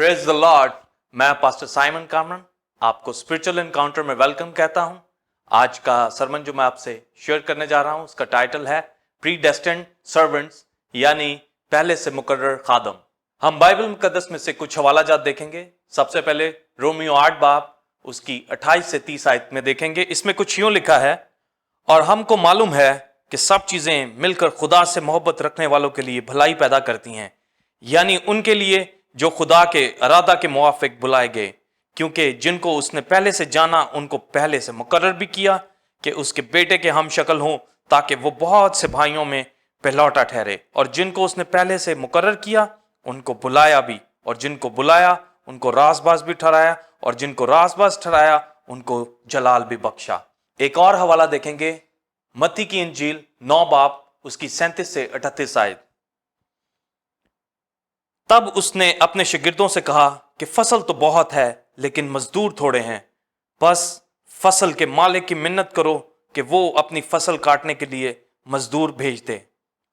Praise the Lord. मैं pastor Simon Kamran आपको spiritual encounter में वेलकम कहता हूं। आज का सरमन जो मैं आपसे शेयर करने जा रहा हूं उसका टाइटल है प्रीडेस्टिन्ड सर्वेंट्स, यानी पहले से मुकर्रर खादम। हम बाइबल मुकद्दस में से कुछ हवालाजात देखेंगे। सबसे पहले रोमियो 8 बाब उसकी 28 से 30 आयत में देखेंगे। इसमें कुछ यूं लिखा है, और हमको मालूम है कि सब चीजें मिलकर खुदा से मोहब्बत रखने वालों के लिए भलाई पैदा करती हैं, यानी उनके लिए जो खुदा के इरादा के मुवाफिक बुलाए गए, क्योंकि जिनको उसने पहले से जाना उनको पहले से मुकर्रर भी किया कि उसके बेटे के हम शक्ल हों, ताकि वो बहुत से भाइयों में पहलौठा ठहरे। और जिनको उसने पहले से मुकर्रर किया उनको बुलाया भी, और जिनको बुलाया उनको राजबाज भी ठहराया, और जिनको राजबाज ठहराया उनको जलाल भी बख्शा। एक और हवाला देखेंगे, मत्ती की इंजील 9 बाब उसकी 37 से 38 आयत। तब उसने अपने शागिर्दों से कहा कि फसल तो बहुत है लेकिन मजदूर थोड़े हैं, बस फसल के मालिक की मिन्नत करो कि वो अपनी फसल काटने के लिए मजदूर भेज दे।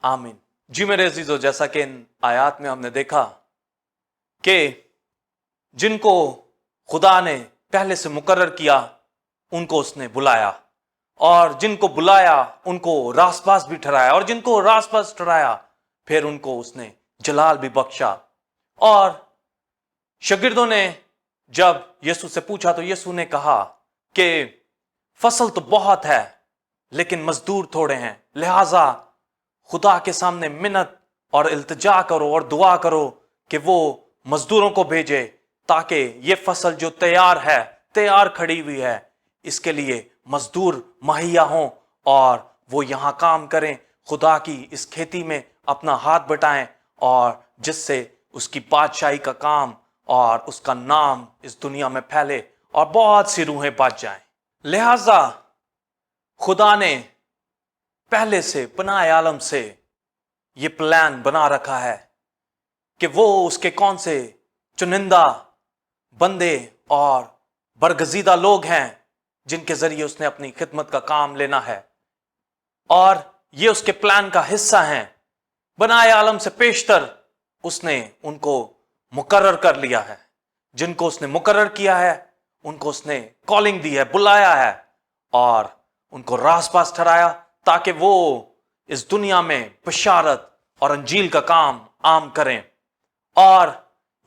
आमीन। जी मेरे अजीजों, जैसा कि इन आयात में हमने देखा कि जिनको खुदा ने पहले से मुकर्रर किया उनको उसने बुलाया, और जिनको बुलाया उनको रासबाज भी ठहराया, और जिनको रासबाज ठहराया फिर उनको उसने जलाल भी बख्शा। और शागिर्दों ने जब यीशु से पूछा तो यीशु ने कहा कि फसल तो बहुत है लेकिन मजदूर थोड़े हैं, लिहाजा खुदा के सामने मिन्नत और इल्तिजा करो और दुआ करो कि वो मजदूरों को भेजे, ताकि ये फसल जो तैयार खड़ी हुई है, इसके लिए मजदूर मुहैया हों और वो यहां काम करें, खुदा की इस खेती में अपना हाथ बटाएं, और जिससे उसकी बादशाही का काम और उसका नाम इस दुनिया में फैले और बहुत सी रूहें बच जाएं। लिहाजा खुदा ने पहले से पनाह आलम से ये प्लान बना रखा है कि वो उसके कौन से चुनिंदा बंदे और बरगजीदा लोग हैं जिनके जरिए उसने अपनी खिदमत का काम लेना है, और ये उसके प्लान का हिस्सा हैं। पनाह आलम से पेशतर उसने उनको मुकर्रर कर लिया है। जिनको उसने मुकर्रर किया है उनको उसने कॉलिंग दी है, बुलाया है, और उनको रासपास ठहराया ताकि वो इस दुनिया में बशारत और अंजील का काम आम करें। और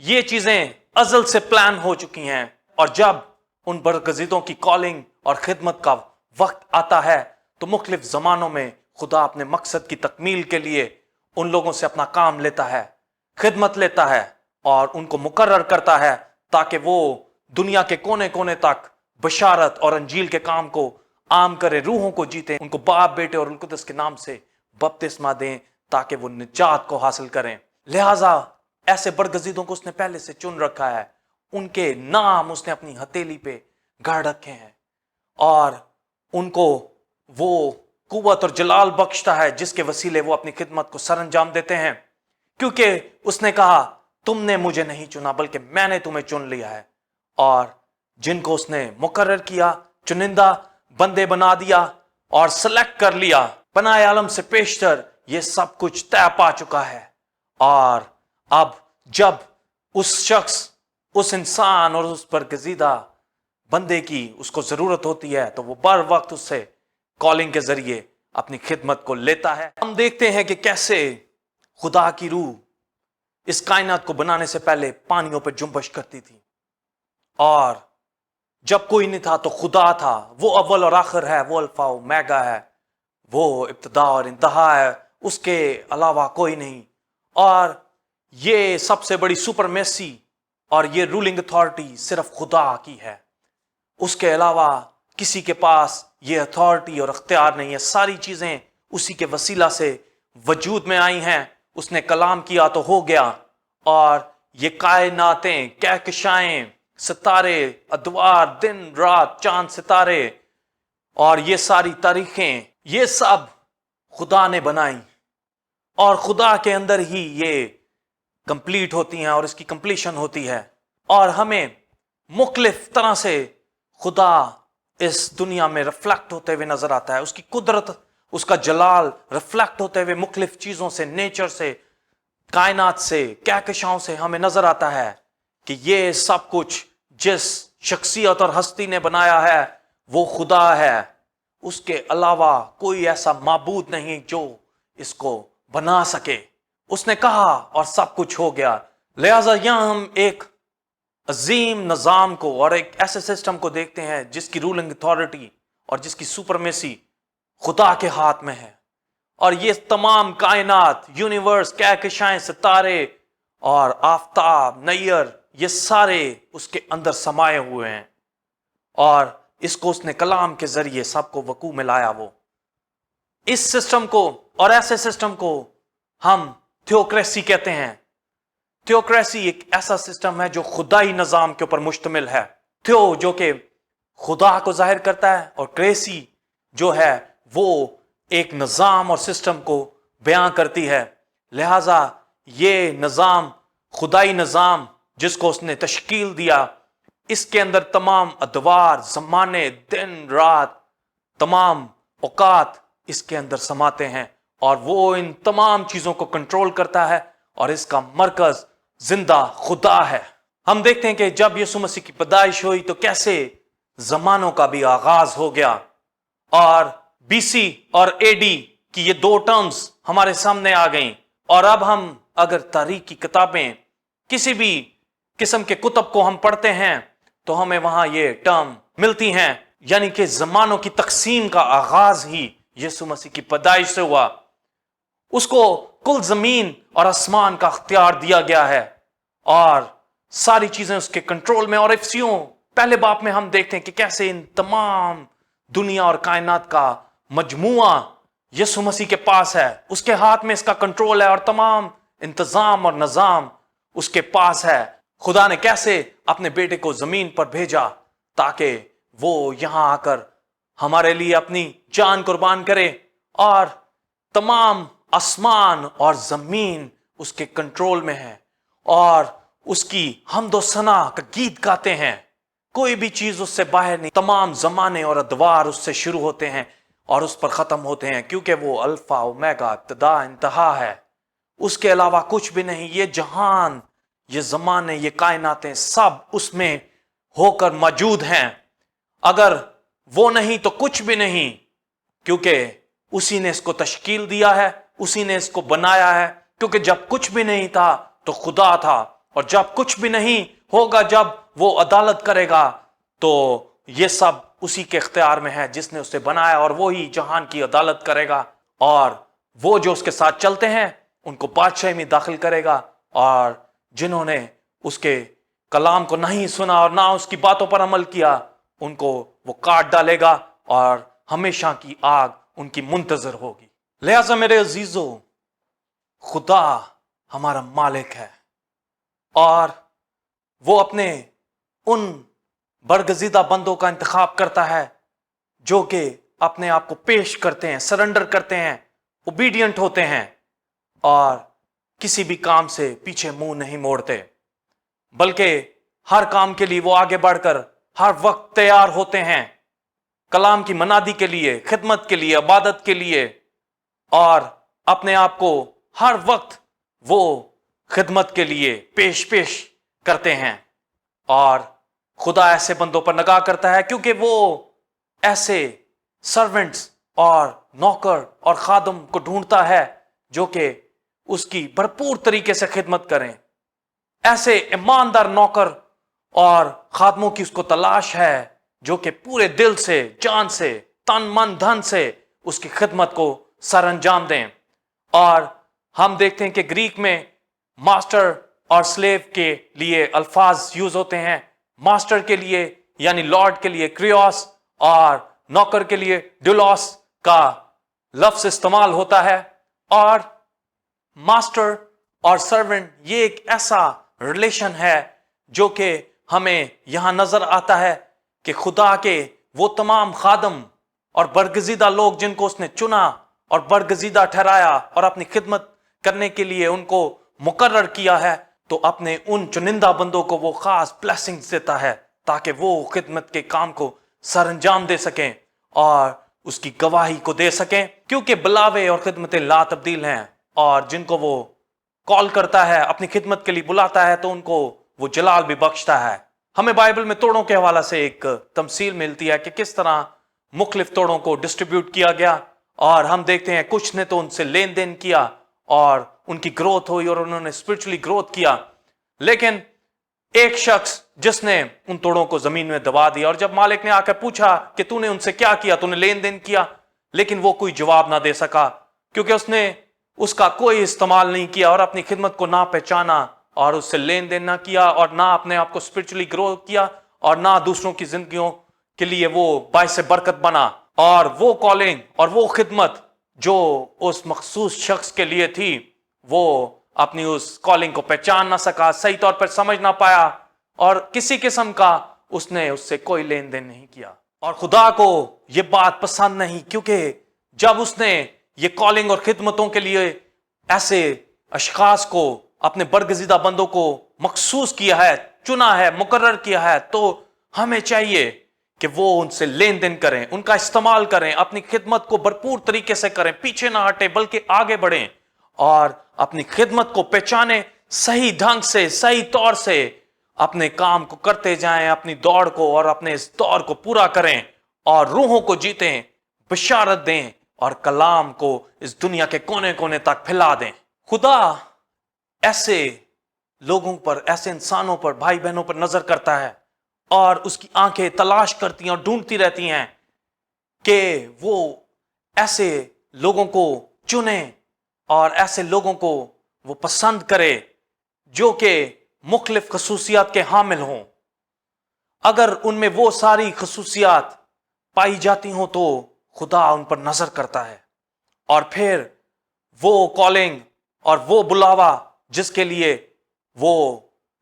ये चीजें अजल से प्लान हो चुकी हैं, और जब उन बरगजीदों की कॉलिंग और खिदमत का वक्त आता है तो मुख्तलिफ जमानों में खुदा अपने मकसद की तकमील के लिए उन लोगों से अपना काम लेता है, खिदमत लेता है, और उनको मुकर्रर करता है ताकि वो दुनिया के कोने कोने तक बशारत और अंजील के काम को आम करे, रूहों को जीते, उनको बाप, बेटे और कुदस के नाम से बपतिस्मा दें ताकि वो निजात को हासिल करें। लिहाजा ऐसे बरगजीदों को उसने पहले से चुन रखा है, उनके नाम उसने अपनी हथेली पे गाड़ रखे हैं, और उनको वो कुव्वत और जलाल बख्शता है जिसके वसीले वो अपनी खिदमत को सरंजाम देते हैं, क्योंकि उसने कहा तुमने मुझे नहीं चुना बल्कि मैंने तुम्हें चुन लिया है। और जिनको उसने मुकर्रर किया, चुनिंदा बंदे बना दिया और सेलेक्ट कर लिया, पनाह आलम से पेशतर ये सब कुछ तय पा चुका है। और अब जब उस शख्स, उस इंसान और उस बरगजीदा बंदे की उसको जरूरत होती है तो वो बर वक्त उससे कॉलिंग के जरिए अपनी खिदमत को लेता है। हम देखते हैं कि कैसे खुदा की रूह इस कायनात को बनाने से पहले पानियों पर जुम्बश करती थी, और जब कोई नहीं था तो खुदा था। वो अव्वल और आखिर है, वो अल्फा और ओमेगा है, वो इब्तिदा और इंतहा है, उसके अलावा कोई नहीं। और ये सबसे बड़ी सुपरमेसी और ये रूलिंग अथॉरिटी सिर्फ खुदा की है, उसके अलावा किसी के पास ये अथॉरिटी और अख्तियार नहीं है। सारी चीजें उसी के वसीला से वजूद में आई हैं। उसने कलाम किया तो हो गया, और ये कायनातें, कहकशाएं, सितारे, अदवार, दिन रात, चांद सितारे और ये सारी तारीखें, ये सब खुदा ने बनाई, और खुदा के अंदर ही ये कंप्लीट होती हैं और इसकी कंप्लीशन होती है। और हमें मुख्तलिफ तरह से खुदा इस दुनिया में रिफ्लेक्ट होते हुए नजर आता है, उसकी कुदरत, उसका जलाल रिफ्लेक्ट होते हुए मुख्तलिफ चीजों से, नेचर से, कायनात से, कहकशाओं से हमें नजर आता है کہ یہ سب کچھ جس شخصیت اور ہستی نے بنایا ہے وہ خدا ہے، اس کے علاوہ کوئی ایسا معبود نہیں جو اس کو بنا سکے۔ اس نے کہا اور سب کچھ ہو گیا۔ لہذا یہاں ہم ایک عظیم نظام کو اور ایک ایسے سسٹم کو دیکھتے ہیں جس کی رولنگ اتھارٹی اور جس کی سپرمیسی خدا کے ہاتھ میں ہے، اور یہ تمام کائنات، یونیورس، کہکشائیں، ستارے اور آفتاب، نیر، یہ سارے اس کے اندر سمائے ہوئے ہیں، اور اس کو اس نے کلام کے ذریعے سب کو وقوع میں لایا۔ وہ اس سسٹم کو اور ایسے سسٹم کو ہم تھیوکریسی کہتے ہیں۔ تھیوکریسی ایک ایسا سسٹم ہے جو خدائی نظام کے اوپر مشتمل ہے۔ تھیو جو کہ خدا کو ظاہر کرتا ہے، اور کریسی جو ہے وہ ایک نظام اور سسٹم کو بیان کرتی ہے۔ لہذا یہ نظام، خدائی نظام جس کو اس نے تشکیل دیا، اس کے اندر تمام ادوار، زمانے، دن رات، تمام اوقات اس کے اندر سماتے ہیں، اور وہ ان تمام چیزوں کو کنٹرول کرتا ہے، اور اس کا مرکز زندہ خدا ہے۔ ہم دیکھتے ہیں کہ جب یسوع مسیح کی پیدائش ہوئی تو کیسے زمانوں کا بھی آغاز ہو گیا، اور بی سی اور اے ڈی کی یہ دو ٹرمز ہمارے سامنے آ گئیں، اور اب ہم اگر تاریخ کی کتابیں، کسی بھی قسم کے کتب کو ہم پڑھتے ہیں تو ہمیں وہاں یہ ٹرم ملتی ہیں، یعنی کہ زمانوں کی تقسیم کا آغاز ہی یسوع مسیح کی پیدائش سے ہوا۔ اس کو کل زمین اور آسمان کا اختیار دیا گیا ہے، اور ساری چیزیں اس کے کنٹرول میں۔ اور افسیوں پہلے باب میں ہم دیکھتے ہیں کہ کیسے ان تمام دنیا اور کائنات کا مجموعہ یسوع مسیح کے پاس ہے، اس کے ہاتھ میں اس کا کنٹرول ہے، اور تمام انتظام اور نظام اس کے پاس ہے۔ خدا نے کیسے اپنے بیٹے کو زمین پر بھیجا تاکہ وہ یہاں آ کر ہمارے لیے اپنی جان قربان کرے، اور تمام آسمان اور زمین اس کے کنٹرول میں ہے، اور اس کی حمد و ثنا کا گیت گاتے ہیں۔ کوئی بھی چیز اس سے باہر نہیں، تمام زمانے اور ادوار اس سے شروع ہوتے ہیں اور اس پر ختم ہوتے ہیں، کیونکہ وہ الفا اومیگا، ابتدا انتہا ہے۔ اس کے علاوہ کچھ بھی نہیں۔ یہ جہان، یہ زمانے، یہ کائناتیں سب اس میں ہو کر موجود ہیں۔ اگر وہ نہیں تو کچھ بھی نہیں، کیونکہ اسی نے اس کو تشکیل دیا ہے، اسی نے اس کو بنایا ہے۔ کیونکہ جب کچھ بھی نہیں تھا تو خدا تھا، اور جب کچھ بھی نہیں ہوگا، جب وہ عدالت کرے گا تو یہ سب اسی کے اختیار میں ہے جس نے اسے بنایا، اور وہی جہان کی عدالت کرے گا، اور وہ جو اس کے ساتھ چلتے ہیں ان کو بادشاہی میں داخل کرے گا، اور جنہوں نے اس کے کلام کو نہیں سنا اور نہ اس کی باتوں پر عمل کیا ان کو وہ کاٹ ڈالے گا، اور ہمیشہ کی آگ ان کی منتظر ہوگی۔ لہذا میرے عزیزو، خدا ہمارا مالک ہے، اور وہ اپنے ان برگزیدہ بندوں کا انتخاب کرتا ہے جو کہ اپنے آپ کو پیش کرتے ہیں، سرنڈر کرتے ہیں، اوبیڈینٹ ہوتے ہیں، اور کسی بھی کام سے پیچھے منہ نہیں موڑتے، بلکہ ہر کام کے لیے وہ آگے بڑھ کر ہر وقت تیار ہوتے ہیں، کلام کی منادی کے لیے، خدمت کے لیے، عبادت کے لیے، اور اپنے آپ کو ہر وقت وہ خدمت کے لیے پیش کرتے ہیں۔ اور خدا ایسے بندوں پر نگاہ کرتا ہے، کیونکہ وہ ایسے سرونٹس اور نوکر اور خادم کو ڈھونڈتا ہے جو کہ اس کی بھرپور طریقے سے خدمت کریں۔ ایسے ایماندار نوکر اور خادموں کی اس کو تلاش ہے جو کہ پورے دل سے، جان سے، تن من دھن سے اس کی خدمت کو سر انجام دیں۔ اور ہم دیکھتے ہیں کہ گریک میں ماسٹر اور سلیو کے لیے الفاظ یوز ہوتے ہیں۔ ماسٹر کے لیے یعنی لارڈ کے لیے کریوس، اور نوکر کے لیے ڈیولوس کا لفظ استعمال ہوتا ہے۔ اور ماسٹر اور سرونٹ یہ ایک ایسا ریلیشن ہے جو کہ ہمیں یہاں نظر آتا ہے کہ خدا کے وہ تمام خادم اور برگزیدہ لوگ جن کو اس نے چنا اور برگزیدہ ٹھہرایا اور اپنی خدمت کرنے کے لیے ان کو مقرر کیا ہے، تو اپنے ان چنندہ بندوں کو وہ خاص بلیسنگز دیتا ہے تاکہ وہ خدمت کے کام کو سر انجام دے سکیں اور اس کی گواہی کو دے سکیں، کیونکہ بلاوے اور خدمتیں لا تبدیل ہیں، اور جن کو وہ کال کرتا ہے، اپنی خدمت کے لیے بلاتا ہے، تو ان کو وہ جلال بھی بخشتا ہے. ہمیں بائبل میں توڑوں کے حوالے سے ایک تمثیل ملتی ہے کہ کس طرح مختلف توڑوں کو ڈسٹریبیوٹ کیا گیا, اور ہم دیکھتے ہیں کچھ نے تو ان سے لین دین کیا اور ان کی گروتھ ہوئی اور انہوں نے اسپرچولی گروتھ کیا, لیکن ایک شخص جس نے ان توڑوں کو زمین میں دبا دیا, اور جب مالک نے آ کر پوچھا کہ تو نے ان سے کیا کیا, تو نے لین دین کیا, لیکن وہ کوئی جواب نہ دے سکا کیونکہ اس نے اس کا کوئی استعمال نہیں کیا اور اپنی خدمت کو نہ پہچانا اور اس سے لین دین نہ کیا اور نہ اپنے آپ کو اسپرچولی گرو کیا اور نہ دوسروں کی زندگیوں کے لیے وہ باعث برکت بنا. اور وہ کالنگ اور وہ خدمت جو اس مخصوص شخص کے لیے تھی, وہ اپنی اس کالنگ کو پہچان نہ سکا, صحیح طور پر سمجھ نہ پایا, اور کسی قسم کا اس نے اس سے کوئی لین دین نہیں کیا. اور خدا کو یہ بات پسند نہیں, کیونکہ جب اس نے یہ کالنگ اور خدمتوں کے لیے ایسے اشخاص کو, اپنے برگزیدہ بندوں کو مخصوص کیا ہے, چنا ہے, مقرر کیا ہے, تو ہمیں چاہیے کہ وہ ان سے لین دین کریں, ان کا استعمال کریں, اپنی خدمت کو بھرپور طریقے سے کریں, پیچھے نہ ہٹیں بلکہ آگے بڑھیں اور اپنی خدمت کو پہچانے, صحیح ڈھنگ سے, صحیح طور سے اپنے کام کو کرتے جائیں, اپنی دوڑ کو اور اپنے اس دور کو پورا کریں اور روحوں کو جیتیں, بشارت دیں اور کلام کو اس دنیا کے کونے کونے تک پھیلا دیں. خدا ایسے لوگوں پر, ایسے انسانوں پر, بھائی بہنوں پر نظر کرتا ہے اور اس کی آنکھیں تلاش کرتی ہیں اور ڈھونڈتی رہتی ہیں کہ وہ ایسے لوگوں کو چنے اور ایسے لوگوں کو وہ پسند کرے جو کہ مختلف خصوصیات کے حامل ہوں. اگر ان میں وہ ساری خصوصیات پائی جاتی ہوں تو خدا ان پر نظر کرتا ہے, اور پھر وہ کالنگ اور وہ بلاوا جس کے لیے وہ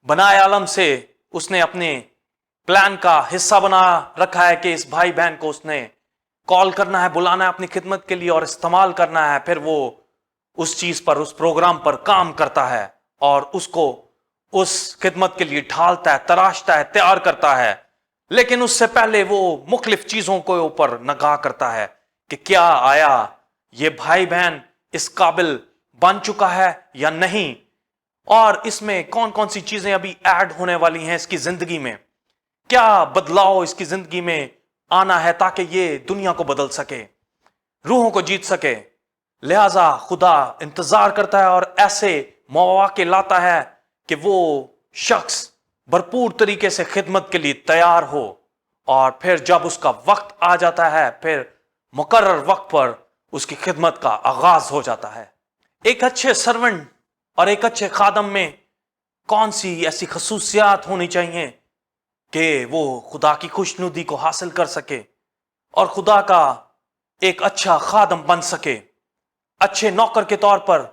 بنائے عالم سے اس نے اپنے پلان کا حصہ بنا رکھا ہے کہ اس بھائی بہن کو اس نے کال کرنا ہے, بلانا ہے اپنی خدمت کے لیے اور استعمال کرنا ہے, پھر وہ اس چیز پر, اس پروگرام پر کام کرتا ہے اور اس کو اس خدمت کے لیے ڈھالتا ہے, تراشتا ہے, تیار کرتا ہے. لیکن اس سے پہلے وہ مختلف چیزوں کو اوپر نگاہ کرتا ہے کہ کیا آیا یہ بھائی بہن اس قابل بن چکا ہے یا نہیں, اور اس میں کون کون سی چیزیں ابھی ایڈ ہونے والی ہیں اس کی زندگی میں, کیا بدلاؤ اس کی زندگی میں آنا ہے تاکہ یہ دنیا کو بدل سکے, روحوں کو جیت سکے. لہذا خدا انتظار کرتا ہے اور ایسے مواقع لاتا ہے کہ وہ شخص بھرپور طریقے سے خدمت کے لیے تیار ہو, اور پھر جب اس کا وقت آ جاتا ہے پھر مقرر وقت پر اس کی خدمت کا آغاز ہو جاتا ہے. ایک اچھے سرونٹ اور ایک اچھے خادم میں کون سی ایسی خصوصیات ہونی چاہیے کہ وہ خدا کی خوشنودی کو حاصل کر سکے اور خدا کا ایک اچھا خادم بن سکے, اچھے نوکر کے طور پر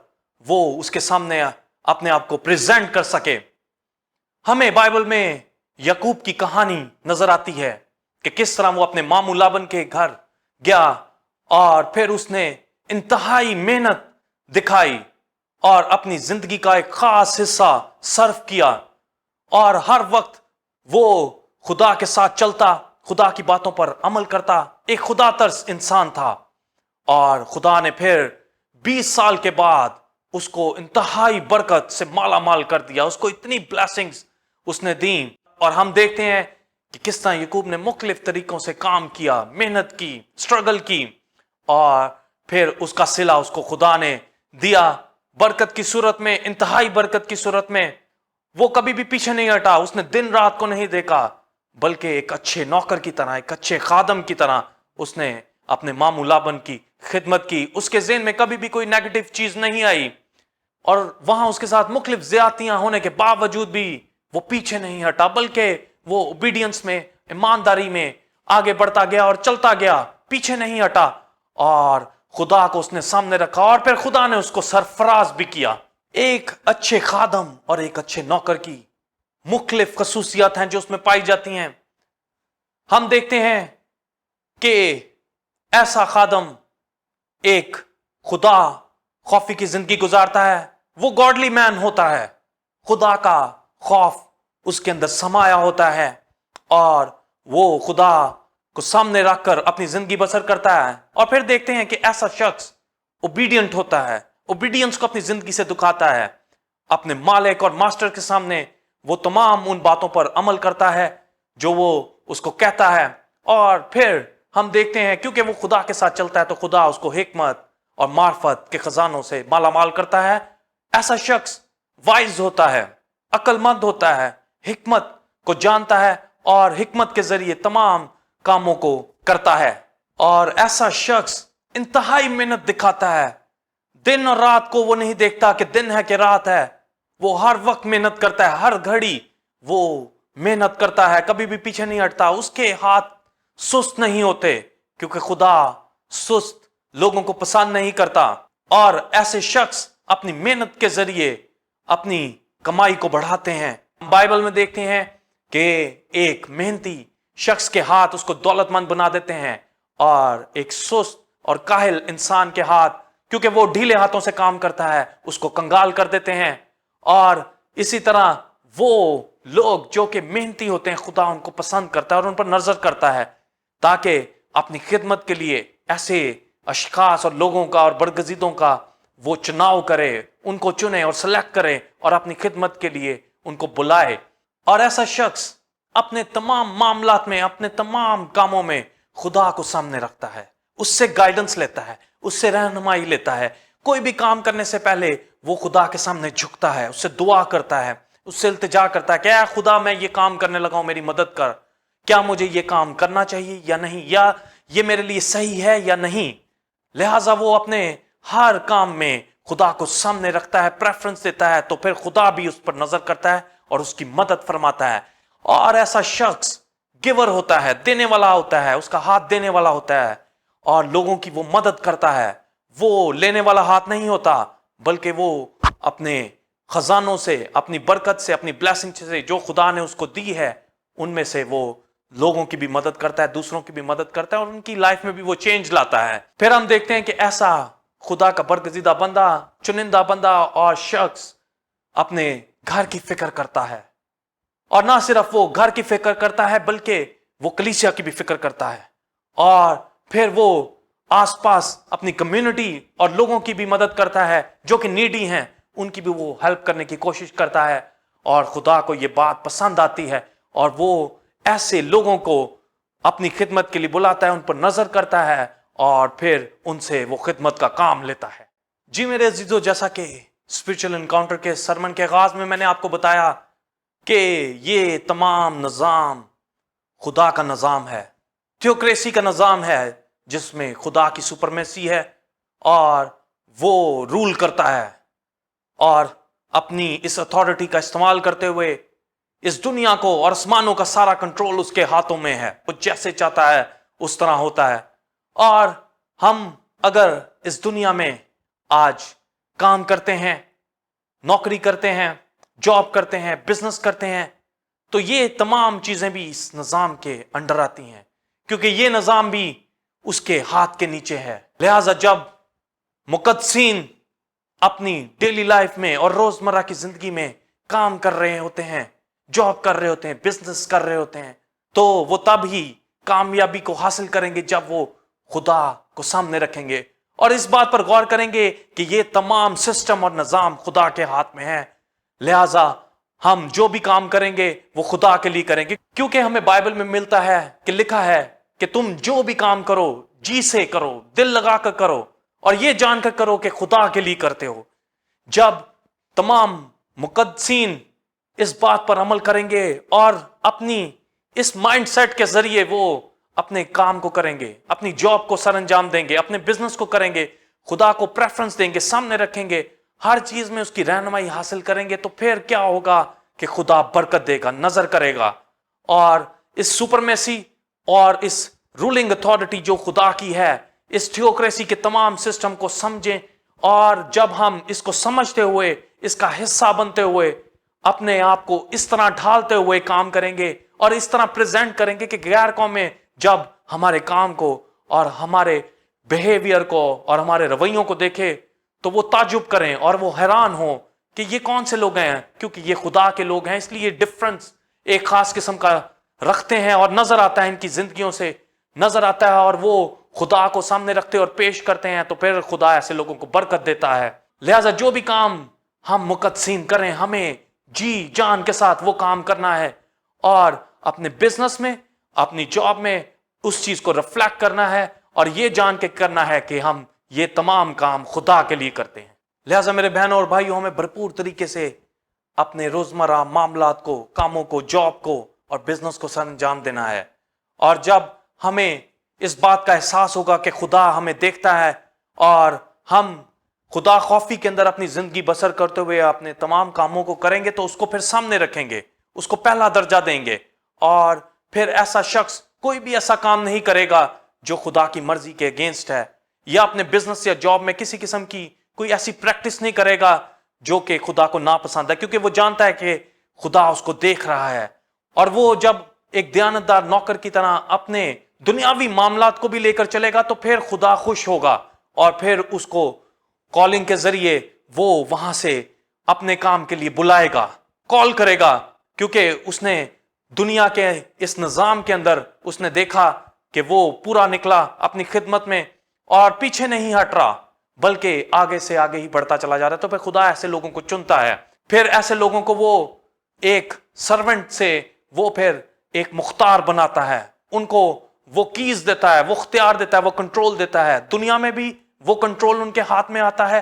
وہ اس کے سامنے اپنے آپ کو پریزنٹ کر سکے. ہمیں بائبل میں یعقوب کی کہانی نظر آتی ہے کہ کس طرح وہ اپنے ماموں لابن کے گھر گیا اور پھر اس نے انتہائی محنت دکھائی اور اپنی زندگی کا ایک خاص حصہ صرف کیا, اور ہر وقت وہ خدا کے ساتھ چلتا, خدا کی باتوں پر عمل کرتا, ایک خدا ترس انسان تھا. اور خدا نے پھر 20 سال کے بعد اس کو انتہائی برکت سے مالا مال کر دیا, اس کو اتنی بلیسنگز اس نے دیں. اور ہم دیکھتے ہیں کہ کس طرح یعقوب نے مختلف طریقوں سے کام کیا, محنت کی, سٹرگل کی, اور پھر اس کا صلہ اس کو خدا نے دیا برکت کی صورت میں, انتہائی برکت کی صورت میں. وہ کبھی بھی پیچھے نہیں ہٹا, اس نے دن رات کو نہیں دیکھا, بلکہ ایک اچھے نوکر کی طرح, ایک اچھے خادم کی طرح اس نے اپنے ماموں لابن کی خدمت کی. اس کے ذہن میں کبھی بھی کوئی نیگیٹو چیز نہیں آئی, اور وہاں اس کے ساتھ مختلف زیادتیاں ہونے کے باوجود بھی وہ پیچھے نہیں ہٹا, بلکہ وہ اوبیڈینس میں, ایمانداری میں آگے بڑھتا گیا اور چلتا گیا, پیچھے نہیں ہٹا, اور خدا کو اس نے سامنے رکھا, اور پھر خدا نے اس کو سرفراز بھی کیا. ایک اچھے خادم اور ایک اچھے نوکر کی مختلف خصوصیات ہیں جو اس میں پائی جاتی ہیں. ہم دیکھتے ہیں کہ ایسا خادم ایک خدا خوفی کی زندگی گزارتا ہے, وہ گاڈلی مین ہوتا ہے, خدا کا خوف اس کے اندر سمایا ہوتا ہے, اور وہ خدا کو سامنے رکھ کر اپنی زندگی بسر کرتا ہے. اور پھر دیکھتے ہیں کہ ایسا شخص اوبیڈینٹ ہوتا ہے, اوبیڈینس کو اپنی زندگی سے دکھاتا ہے, اپنے مالک اور ماسٹر کے سامنے वो तमाम उन बातों पर अमल करता है जो वो उसको कहता है, और फिर हम देखते हैं क्योंकि वो खुदा के साथ चलता है तो खुदा उसको हिकमत और मार्फत के खजानों से मालामाल करता है। ऐसा शख्स वाइज होता है, अक्लमंद होता है, हिकमत को जानता है और हिकमत के जरिए तमाम कामों को करता है। और ऐसा शख्स इंतहाई मेहनत दिखाता है, दिन और रात को वो नहीं देखता कि दिन है कि रात है, वो हर वक्त मेहनत करता है, हर घड़ी वो मेहनत करता है, कभी भी पीछे नहीं हटता, उसके हाथ सुस्त नहीं होते क्योंकि खुदा सुस्त लोगों को पसंद नहीं करता। और ऐसे शख्स अपनी मेहनत के जरिए अपनी कमाई को बढ़ाते हैं। बाइबल में देखते हैं कि एक मेहनती शख्स के हाथ उसको दौलतमंद बना देते हैं और एक सुस्त और काहिल इंसान के हाथ, क्योंकि वो ढीले हाथों से काम करता है, उसको कंगाल कर देते हैं। और इसी तरह वो लोग जो कि मेहनती होते हैं, खुदा उनको पसंद करता है और उन पर नजर करता है ताकि अपनी खिदमत के लिए ऐसे अशखास और लोगों का और बरगजीदों का वो चुनाव करे, उनको चुने और सेलेक्ट करे और अपनी खिदमत के लिए उनको बुलाए। और ऐसा शख्स अपने तमाम मामलात में, अपने तमाम कामों में खुदा को सामने रखता है, उससे गाइडेंस लेता है, उससे रहनुमाई लेता है। कोई भी काम करने से पहले वो खुदा के सामने झुकता है, उससे दुआ करता है, उससे इल्तिजा करता है, क्या खुदा मैं ये काम करने लगा हूं, मेरी मदद कर, क्या मुझे ये काम करना चाहिए या नहीं, या ये मेरे लिए सही है या नहीं। लिहाजा वो अपने हर काम में खुदा को सामने रखता है, प्रेफरेंस देता है, तो फिर खुदा भी उस पर नजर करता है और उसकी मदद फरमाता है। और ऐसा शख्स गिवर होता है, देने वाला होता है, उसका हाथ देने वाला होता है और लोगों की वो मदद करता है। वो लेने वाला हाथ नहीं होता, बल्कि वो अपने खजानों से, अपनी बरकत से, अपनी ब्लेसिंग से जो खुदा ने उसको दी है, उनमें से वो लोगों की भी मदद करता है, दूसरों की भी मदद करता है और उनकी लाइफ में भी वो चेंज लाता है। फिर हम देखते हैं कि ऐसा खुदा का बरगजीदा बंदा, चुनिंदा बंदा और शख्स अपने घर की फिक्र करता है। और ना सिर्फ वो घर की फिक्र करता है बल्कि वो कलीसिया की भी फिक्र करता है। और फिर वो आसपास अपनी कम्युनिटी और लोगों की भी मदद करता है जो कि नीडी हैं, उनकी भी वो हेल्प करने की कोशिश करता है। और खुदा को ये बात पसंद आती है और वो ऐसे लोगों को अपनी खिदमत के लिए बुलाता है, उन पर नजर करता है और फिर उनसे वो खिदमत का काम लेता है। जी मेरे अजीजों, जैसा कि स्पिरिचुअल एनकाउंटर के सरमन के आगाज में मैंने आपको बताया कि ये तमाम निज़ाम खुदा का निज़ाम है, थियोक्रेसी का निज़ाम है, जिसमें खुदा की सुपरमेसी है और वो रूल करता है और अपनी इस अथॉरिटी का इस्तेमाल करते हुए इस दुनिया को और आसमानों का सारा कंट्रोल उसके हाथों में है। वो जैसे चाहता है उस तरह होता है। और हम अगर इस दुनिया में आज काम करते हैं, नौकरी करते हैं, जॉब करते हैं, बिजनेस करते हैं, तो ये तमाम चीजें भी इस निज़ाम के अंडर आती हैं, क्योंकि ये निज़ाम भी उसके हाथ के नीचे है। लिहाजा जब मुकद्दसीन अपनी डेली लाइफ में और रोजमर्रा की जिंदगी में काम कर रहे होते हैं, जॉब कर रहे होते हैं, बिजनेस कर रहे होते हैं, तो वो तब ही कामयाबी को हासिल करेंगे जब वो खुदा को सामने रखेंगे और इस बात पर गौर करेंगे कि ये तमाम सिस्टम और निज़ाम खुदा के हाथ में है। लिहाजा हम जो भी काम करेंगे वो खुदा के लिए करेंगे, क्योंकि हमें बाइबल में मिलता है कि लिखा है कि तुम जो भी काम करो जी से करो, दिल लगाकर करो और ये जानकर करो कि खुदा के लिए करते हो। जब तमाम मुकद्दसीन इस बात पर अमल करेंगे और अपनी इस माइंडसेट के जरिए वो अपने काम को करेंगे, अपनी जॉब को सरअंजाम देंगे, अपने बिजनेस को करेंगे, खुदा को प्रेफरेंस देंगे, सामने रखेंगे, हर चीज में उसकी रहनुमाई हासिल करेंगे, तो फिर क्या होगा कि खुदा बरकत देगा, नजर करेगा। और इस सुपरमेसी और इस रूलिंग अथॉरिटी जो खुदा की है, इस थियोक्रेसी के तमाम सिस्टम को समझें और जब हम इसको समझते हुए, इसका हिस्सा बनते हुए, अपने आप को इस तरह ढालते हुए काम करेंगे और इस तरह प्रेजेंट करेंगे कि गैर कौमें जब हमारे काम को और हमारे बिहेवियर को और हमारे रवैयों को देखे तो वो ताजुब करें और वो हैरान हो कि ये कौन से लोग हैं, क्योंकि ये खुदा के लोग हैं, इसलिए डिफरेंस एक खास किस्म का रखते हैं और नजर आता है, इनकी जिंदगियों से नजर आता है और वो खुदा को सामने रखते और पेश करते हैं, तो फिर खुदा ऐसे लोगों को बरकत देता है। लिहाजा जो भी काम हम मुकद्दसीन करें, हमें جی جان کے ساتھ وہ کام کرنا ہے اور اپنے بزنس میں اپنی جاب میں اس چیز کو ریفلیکٹ کرنا ہے اور یہ جان کے کرنا ہے کہ ہم یہ تمام کام خدا کے لیے کرتے ہیں. لہٰذا میرے بہنوں اور بھائیوں ہمیں بھرپور طریقے سے اپنے روزمرہ معاملات کو کاموں کو جاب کو اور بزنس کو سر انجام دینا ہے. اور جب ہمیں اس بات کا احساس ہوگا کہ خدا ہمیں دیکھتا ہے اور ہم خدا خوفی کے اندر اپنی زندگی بسر کرتے ہوئے اپنے تمام کاموں کو کریں گے تو اس کو پھر سامنے رکھیں گے, اس کو پہلا درجہ دیں گے. اور پھر ایسا شخص کوئی بھی ایسا کام نہیں کرے گا جو خدا کی مرضی کے اگینسٹ ہے, یا اپنے بزنس یا جاب میں کسی قسم کی کوئی ایسی پریکٹس نہیں کرے گا جو کہ خدا کو ناپسند ہے, کیونکہ وہ جانتا ہے کہ خدا اس کو دیکھ رہا ہے. اور وہ جب ایک دیانتدار نوکر کی طرح اپنے دنیاوی معاملات کو بھی لے کر چلے گا تو پھر خدا خوش ہوگا اور پھر اس کو کالنگ کے ذریعے وہ وہاں سے اپنے کام کے لیے بلائے گا, کال کرے گا, کیونکہ اس نے دنیا کے اس نظام کے اندر اس نے دیکھا کہ وہ پورا نکلا اپنی خدمت میں اور پیچھے نہیں ہٹ رہا بلکہ آگے سے آگے ہی بڑھتا چلا جا رہا ہے. تو پھر خدا ایسے لوگوں کو چنتا ہے, پھر ایسے لوگوں کو وہ ایک سرونٹ سے وہ پھر ایک مختار بناتا ہے, ان کو وہ کیز دیتا ہے, وہ اختیار دیتا ہے, وہ کنٹرول دیتا ہے. دنیا میں بھی وہ کنٹرول ان کے ہاتھ میں آتا ہے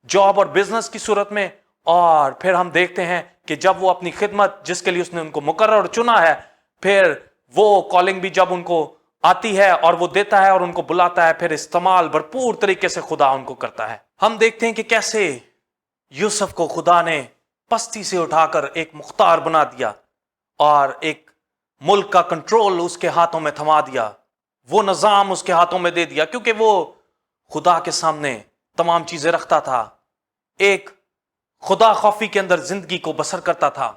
جاب اور بزنس کی صورت میں. اور پھر ہم دیکھتے ہیں کہ جب وہ اپنی خدمت جس کے لیے اس نے ان کو مقرر اور چنا ہے, پھر وہ کالنگ بھی جب ان کو آتی ہے اور وہ دیتا ہے اور ان کو بلاتا ہے, پھر استعمال بھرپور طریقے سے خدا ان کو کرتا ہے. ہم دیکھتے ہیں کہ کیسے یوسف کو خدا نے پستی سے اٹھا کر ایک مختار بنا دیا اور ایک ملک کا کنٹرول اس کے ہاتھوں میں تھما دیا, وہ نظام اس کے ہاتھوں میں دے دیا, کیونکہ وہ خدا کے سامنے تمام چیزیں رکھتا تھا, ایک خدا خوفی کے اندر زندگی کو بسر کرتا تھا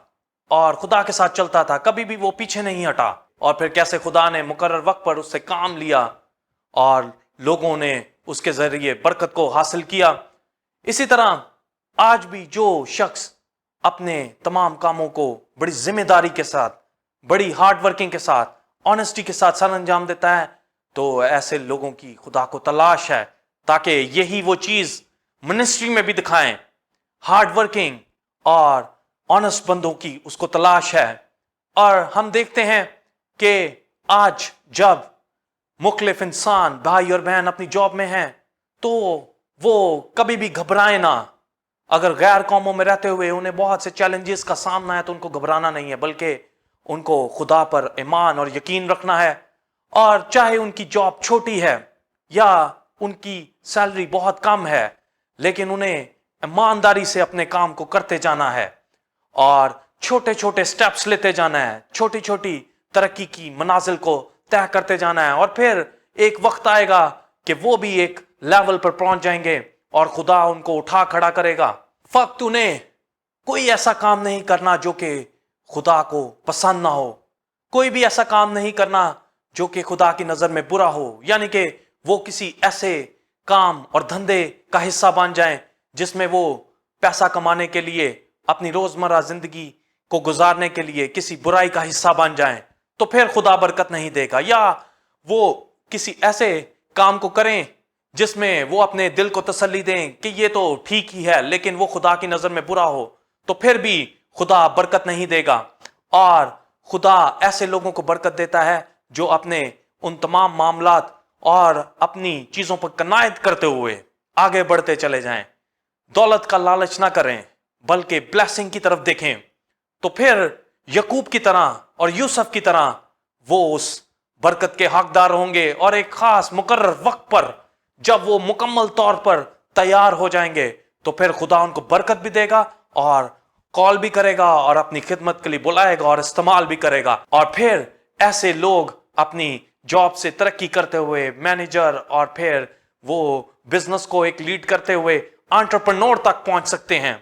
اور خدا کے ساتھ چلتا تھا, کبھی بھی وہ پیچھے نہیں ہٹا. اور پھر کیسے خدا نے مقرر وقت پر اس سے کام لیا اور لوگوں نے اس کے ذریعے برکت کو حاصل کیا. اسی طرح آج بھی جو شخص اپنے تمام کاموں کو بڑی ذمہ داری کے ساتھ, بڑی ہارڈ ورکنگ کے ساتھ, آنےسٹی کے ساتھ سر انجام دیتا ہے, تو ایسے لوگوں کی خدا کو تلاش ہے تاکہ یہی وہ چیز منسٹری میں بھی دکھائیں. ہارڈ ورکنگ اور آنےسٹ بندوں کی اس کو تلاش ہے. اور ہم دیکھتے ہیں کہ آج جب مختلف انسان بھائی اور بہن اپنی جاب میں ہیں تو وہ کبھی بھی گھبرائیں نہ. اگر غیر قوموں میں رہتے ہوئے انہیں بہت سے چیلنجز کا سامنا ہے تو ان کو گھبرانا نہیں ہے, بلکہ ان کو خدا پر ایمان اور یقین رکھنا ہے. اور چاہے ان کی جاب چھوٹی ہے یا ان کی سیلری بہت کم ہے, لیکن انہیں ایمانداری سے اپنے کام کو کرتے جانا ہے اور چھوٹے چھوٹے سٹیپس لیتے جانا ہے, چھوٹی چھوٹی ترقی کی منازل کو طے کرتے جانا ہے. اور پھر ایک وقت آئے گا کہ وہ بھی ایک لیول پر پہنچ جائیں گے اور خدا ان کو اٹھا کھڑا کرے گا. فقط انہیں کوئی ایسا کام نہیں کرنا جو کہ خدا کو پسند نہ ہو, کوئی بھی ایسا کام نہیں کرنا جو کہ خدا کی نظر میں برا ہو, یعنی کہ وہ کسی ایسے کام اور دھندے کا حصہ بن جائیں جس میں وہ پیسہ کمانے کے لیے اپنی روزمرہ زندگی کو گزارنے کے لیے کسی برائی کا حصہ بن جائیں, تو پھر خدا برکت نہیں دے گا. یا وہ کسی ایسے کام کو کریں جس میں وہ اپنے دل کو تسلی دیں کہ یہ تو ٹھیک ہی ہے لیکن وہ خدا کی نظر میں برا ہو, تو پھر بھی خدا برکت نہیں دے گا. اور خدا ایسے لوگوں کو برکت دیتا ہے جو اپنے ان تمام معاملات اور اپنی چیزوں پر قناعت کرتے ہوئے آگے بڑھتے چلے جائیں, دولت کا لالچ نہ کریں بلکہ بلیسنگ کی طرف دیکھیں. تو پھر یعقوب کی طرح اور یوسف کی طرح وہ اس برکت کے حقدار ہوں گے, اور ایک خاص مقرر وقت پر جب وہ مکمل طور پر تیار ہو جائیں گے تو پھر خدا ان کو برکت بھی دے گا اور کال بھی کرے گا اور اپنی خدمت کے لیے بلائے گا اور استعمال بھی کرے گا. اور پھر ایسے لوگ اپنی جاب سے ترقی کرتے ہوئے مینیجر اور پھر وہ بزنس کو ایک لیڈ کرتے ہوئے انٹرپرنور تک پہنچ سکتے ہیں,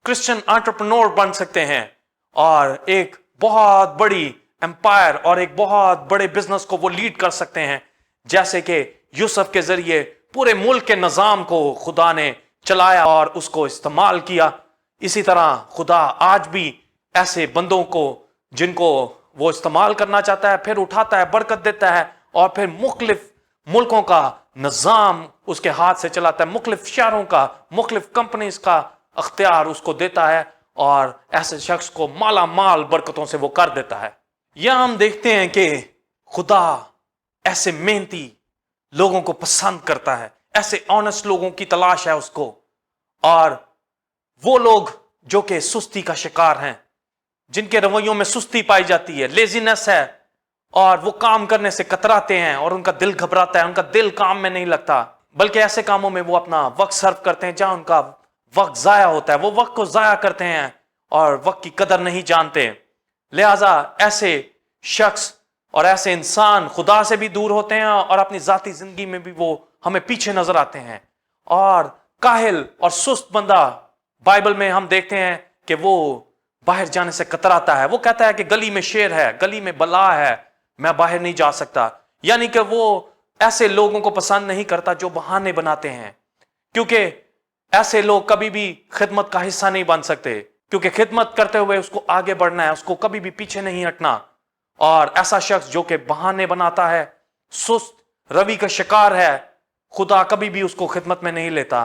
کرسچن انٹرپرنور بن سکتے ہیں اور ایک بہت بڑی امپائر اور ایک بہت بڑے بزنس کو وہ لیڈ کر سکتے ہیں, جیسے کہ یوسف کے ذریعے پورے ملک کے نظام کو خدا نے چلایا اور اس کو استعمال کیا. اسی طرح خدا آج بھی ایسے بندوں کو جن کو وہ استعمال کرنا چاہتا ہے پھر اٹھاتا ہے, برکت دیتا ہے اور پھر مختلف ملکوں کا نظام اس کے ہاتھ سے چلاتا ہے, مختلف شہروں کا, مختلف کمپنیز کا اختیار اس کو دیتا ہے और ऐसे शख्स को माला माल बरकतों से वो कर देता है। यहां हम देखते हैं कि खुदा ऐसे मेहनती लोगों को पसंद करता है, ऐसे ऑनेस्ट लोगों की तलाश है उसको। और वो लोग जो कि सुस्ती का शिकार हैं, जिनके रवैयों में सुस्ती पाई जाती है, लेजीनेस है, और वो काम करने से कतराते हैं और उनका दिल घबराता है, उनका दिल काम में नहीं लगता, बल्कि ऐसे कामों में वो अपना वक्त सर्व करते हैं जहां उनका वक्त जाया होता है। वो वक्त को जाया करते हैं और वक्त की कदर नहीं जानते। लिहाजा ऐसे शख्स और ऐसे इंसान खुदा से भी दूर होते हैं और अपनी जाती जिंदगी में भी वो हमें पीछे नजर आते हैं। और काहिल और सुस्त बंदा, बाइबल में हम देखते हैं कि वो बाहर जाने से कतराता है। वो कहता है कि गली में शेर है, गली में बला है, मैं बाहर नहीं जा सकता। यानी कि वो ऐसे लोगों को पसंद नहीं करता जो बहाने बनाते हैं, क्योंकि ऐसे लोग कभी भी खिदमत का हिस्सा नहीं बन सकते, क्योंकि खिदमत करते हुए उसको आगे बढ़ना है, उसको कभी भी पीछे नहीं हटना। और ऐसा शख्स जो कि बहाने बनाता है, सुस्त रवि का शिकार है, खुदा कभी भी उसको खिदमत में नहीं लेता,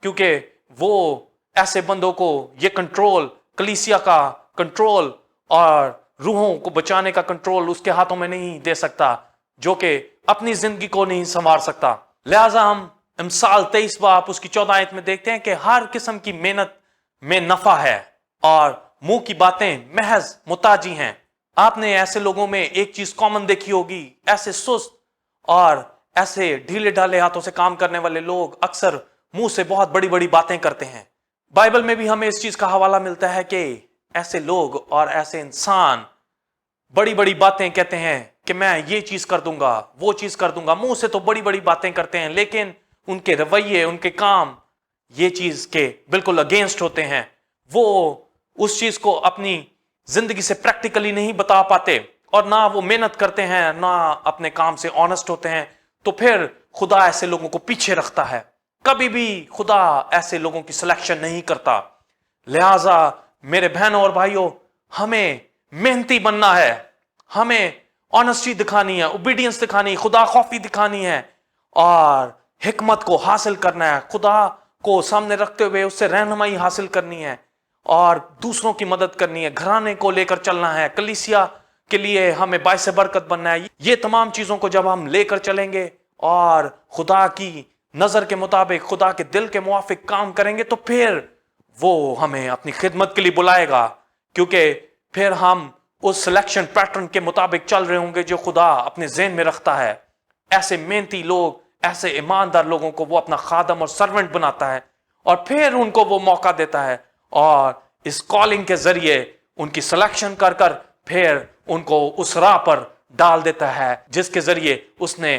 क्योंकि वो ऐसे बंदों को ये कंट्रोल, कलीसिया का कंट्रोल और रूहों को बचाने का कंट्रोल उसके हाथों में नहीं दे सकता, जो कि अपनी जिंदगी को नहीं संवार सकता। लिहाजा हम मिसाल 23 बाब उसकी 14 आयत में देखते हैं कि हर किस्म की मेहनत में नफा है और मुंह की बातें महज मुताजी हैं। आपने ऐसे लोगों में एक चीज कॉमन देखी होगी, ऐसे सुस्त और ऐसे ढीले ढाले हाथों से काम करने वाले लोग अक्सर मुंह से बहुत बड़ी बड़ी बातें करते हैं। बाइबल में भी हमें इस चीज का हवाला मिलता है कि ऐसे लोग और ऐसे इंसान बड़ी बड़ी बातें कहते हैं कि मैं ये चीज कर दूंगा, वो चीज कर दूंगा। मुंह से तो बड़ी बड़ी बातें करते हैं, लेकिन उनके रवैये, उनके काम ये चीज के बिल्कुल अगेंस्ट होते हैं। वो उस चीज को अपनी जिंदगी से प्रैक्टिकली नहीं बता पाते और ना वो मेहनत करते हैं, ना अपने काम से ऑनेस्ट होते हैं। तो फिर खुदा ऐसे लोगों को पीछे रखता है। कभी भी खुदा ऐसे लोगों की सिलेक्शन नहीं करता। लिहाजा मेरे बहनों और भाइयों, हमें मेहनती बनना है, हमें ऑनेस्टी दिखानी है, ओबीडियंस दिखानी है, खुदा खौफी दिखानी है और हिकमत को हासिल करना है। खुदा को सामने रखते हुए उससे रहनुमाई हासिल करनी है और दूसरों की मदद करनी है। घराने को लेकर चलना है, कलीसिया के लिए हमें बायस बरकत बनना है। ये तमाम चीजों को जब हम लेकर चलेंगे और खुदा की नजर के मुताबिक, खुदा के दिल के मुआफिक काम करेंगे, तो फिर वो हमें अपनी खिदमत के लिए बुलाएगा, क्योंकि फिर हम उस सिलेक्शन पैटर्न के मुताबिक चल रहे होंगे जो खुदा अपने ज़हन में रखता है। ऐसे मेहनती लोग, ऐसे ईमानदार लोगों को वो अपना खादम और सर्वेंट बनाता है और फिर उनको वो मौका देता है और इस कॉलिंग के जरिए उनकी सिलेक्शन कर कर फिर उनको उस राह पर डाल देता है जिसके जरिए उसने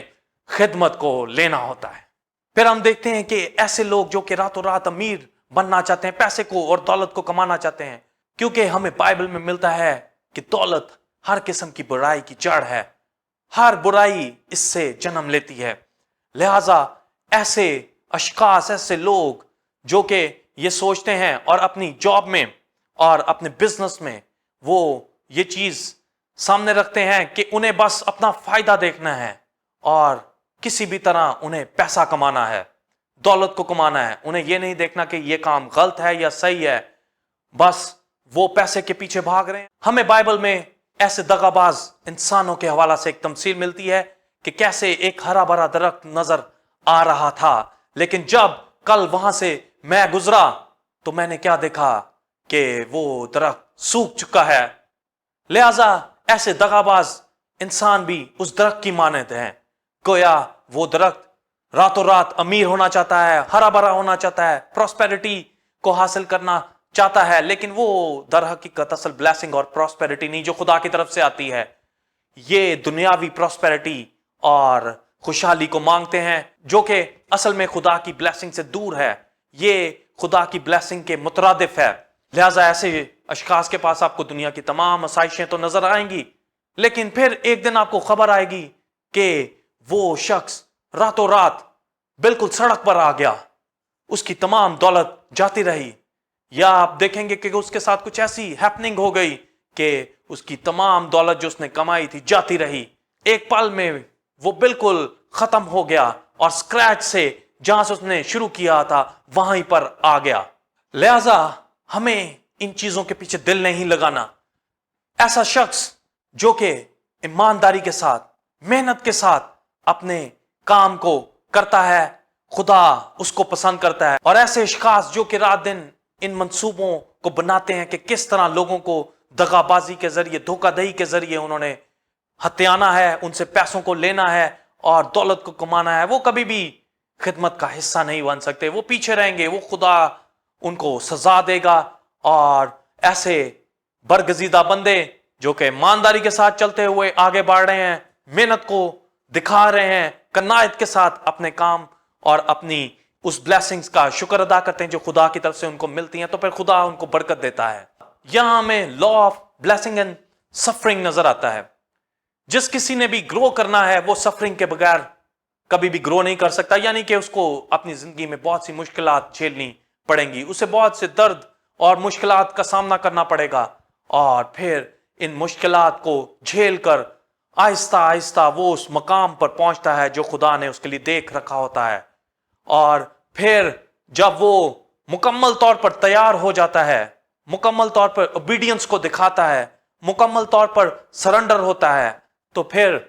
खिदमत को लेना होता है। फिर हम देखते हैं कि ऐसे लोग जो कि रातों रात अमीर बनना चाहते हैं, पैसे को और दौलत को कमाना चाहते हैं, क्योंकि हमें बाइबल में मिलता है कि दौलत हर किस्म की बुराई की जड़ है, हर बुराई इससे जन्म लेती है। लिहाजा ऐसे अशखास, ऐसे लोग जो कि ये सोचते हैं और अपनी जॉब में और अपने बिजनेस में वो ये चीज सामने रखते हैं कि उन्हें बस अपना फायदा देखना है और किसी भी तरह उन्हें पैसा कमाना है, दौलत को कमाना है। उन्हें यह नहीं देखना कि यह काम गलत है या सही है, बस वो पैसे के पीछे भाग रहे हैं। हमें बाइबल में ऐसे दगाबाज इंसानों के हवाला से एक तमसील मिलती है कि कैसे एक हरा भरा दरख्त नजर आ रहा था, लेकिन जब कल वहां से मैं गुजरा तो मैंने क्या देखा कि वो दरख्त सूख चुका है। लिहाजा ऐसे दगाबाज इंसान भी उस दरख्त की मानद हैं। गोया वो दरख्त रातों रात अमीर होना चाहता है, हरा भरा होना चाहता है, प्रॉस्पेरिटी को हासिल करना चाहता है, लेकिन वो दर हकीकत असल ब्लेसिंग और प्रॉस्पेरिटी नहीं जो खुदा की तरफ से आती है। ये दुनियावी प्रॉस्पेरिटी और खुशहाली को मांगते हैं जो कि असल में खुदा की ब्लेसिंग से दूर है। ये खुदा की ब्लेसिंग के मुतरादिफ है। लिहाजा ऐसे अशखास के पास आपको दुनिया की तमाम आसाइशें तो नजर आएंगी, लेकिन फिर एक दिन आपको खबर आएगी कि वो शख्स रातों रात बिल्कुल सड़क पर आ गया, उसकी तमाम दौलत जाती रही, या आप देखेंगे कि उसके साथ कुछ ऐसी हैपनिंग हो गई कि उसकी तमाम दौलत जो उसने कमाई थी जाती रही। एक पल में वो बिल्कुल खत्म हो गया और स्क्रैच से जहां से उसने शुरू किया था वहीं पर आ गया। लिहाजा हमें इन चीजों के पीछे दिल नहीं लगाना। ऐसा शख्स जो कि ईमानदारी के साथ, मेहनत के साथ अपने काम को करता है, खुदा उसको पसंद करता है। और ऐसे अशखास जो कि रात दिन इन मंसूबों को बनाते हैं कि किस तरह लोगों को दगाबाजी के जरिए, धोखाधड़ी के जरिए उन्होंने हत्याना है, उनसे पैसों को लेना है और दौलत को कमाना है, वो कभी भी खिदमत का हिस्सा नहीं बन सकते। वो पीछे रहेंगे, वो खुदा उनको सजा देगा। और ऐसे बरगजीदा बंदे जो कि ईमानदारी के साथ चलते हुए आगे बढ़ रहे हैं, मेहनत को दिखा रहे हैं, कनायत के साथ अपने काम और अपनी उस ब्लेसिंग्स का शुक्र अदा करते हैं जो खुदा की तरफ से उनको मिलती हैं, तो फिर खुदा उनको बरकत देता है। यहां हमें law of blessing and suffering नजर आता है। जिस किसी ने भी ग्रो करना है वो सफरिंग के बगैर कभी भी ग्रो नहीं कर सकता, यानी कि उसको अपनी जिंदगी में बहुत सी मुश्किलात झेलनी पड़ेंगी, उसे बहुत से दर्द और मुश्किलात का सामना करना पड़ेगा। और फिर इन मुश्किलात को झेल कर आहिस्ता आहिस्ता वो उस मकाम पर पहुंचता है जो खुदा ने उसके लिए देख रखा होता है। और फिर जब वो मुकम्मल तौर पर तैयार हो जाता है, मुकम्मल तौर पर ओबीडियंस को दिखाता है, मुकम्मल तौर पर सरेंडर होता है, तो फिर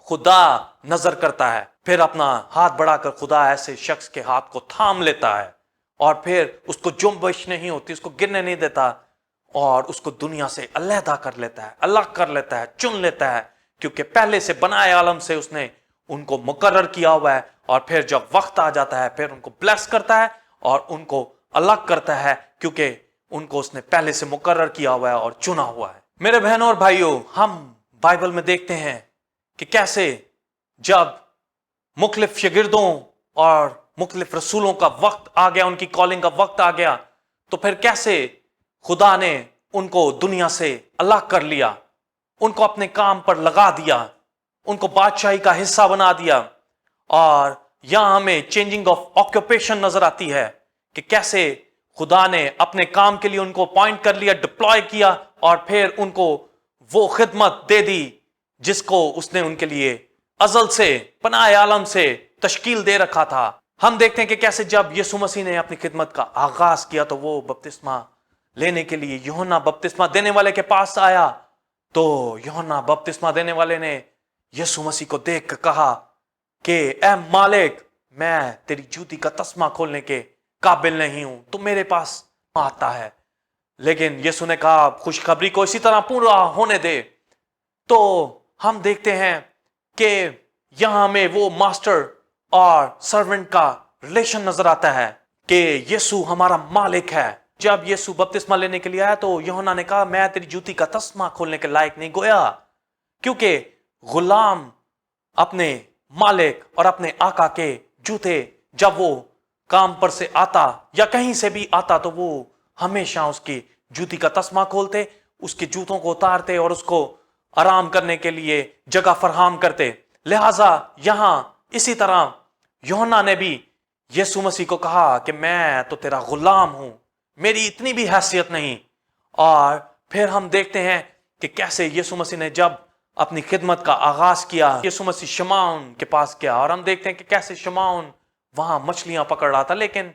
खुदा नजर करता है, फिर अपना हाथ बढ़ाकर खुदा ऐसे शख्स के हाथ को थाम लेता है और फिर उसको जुम्बिश नहीं होती, उसको गिरने नहीं देता और उसको दुनिया से अलहदा कर लेता है, अलग कर लेता है, चुन लेता है, क्योंकि पहले से बनाए आलम से उसने उनको मुकर्रर किया हुआ है। और फिर जब वक्त आ जाता है फिर उनको ब्लेस करता है और उनको अलग करता है, क्योंकि उनको उसने पहले से मुकर्रर किया हुआ है और चुना हुआ है। मेरे बहनों और भाइयों, हम बाइबल में देखते हैं कि कैसे जब मुख्तलिफ शागिर्दों और मुख्तलिफ रसूलों का वक्त आ गया, उनकी कॉलिंग का वक्त आ गया, तो फिर कैसे खुदा ने उनको दुनिया से अलग कर लिया, उनको अपने काम पर लगा दिया, उनको बादशाही का हिस्सा बना दिया। और यहां हमें चेंजिंग ऑफ ऑक्यूपेशन नजर आती है कि कैसे खुदा ने अपने काम के लिए उनको अपॉइंट कर लिया, डिप्लॉय किया और फिर उनको वो खिदमत दे दी जिसको उसने उनके लिए अजल से, पनाए आलम से तश्कील दे रखा था। हम देखते हैं कि कैसे जब यीशु मसीह ने अपनी खिदमत का आगाज किया तो वो बपतिस्मा लेने के लिए यूहन्ना बपतिस्मा देने वाले के पास आया। तो यूहन्ना बपतिस्मा देने वाले ने यीशु मसीह को देख कर कहा कि ए मालिक, मैं तेरी जूती का तस्मा खोलने के काबिल नहीं हूं, तू मेरे पास आता है। लेकिन यीशु ने कहा खुशखबरी को इसी तरह पूरा होने दे। तो हम देखते हैं कि यहां में वो मास्टर और सर्वेंट का रिलेशन नजर आता है कि यीशु हमारा मालिक है। जब यीशु बपतिस्मा लेने के लिए आया तो यूहन्ना ने कहा मैं तेरी जूती का तस्मा खोलने के लायक नहीं गोया, क्योंकि गुलाम अपने मालिक और अपने आका के जूते जब वो काम पर से आता या कहीं से भी आता तो वो हमेशा उसकी जूती का तस्मा खोलते, उसके जूतों को उतारते और उसको आराम करने के लिए जगह फराहम करते। लिहाजा यहां इसी तरह यूहन्ना ने भी यीशु मसीह को कहा कि मैं तो तेरा गुलाम हूं, मेरी इतनी भी हैसियत नहीं। और फिर हम देखते हैं कि कैसे यीशु मसीह ने जब अपनी खिदमत का आगाज किया, यीशु मसीह शमाउन के पास गया और हम देखते हैं कि कैसे शमाउन वहां मछलियां पकड़ रहा था, लेकिन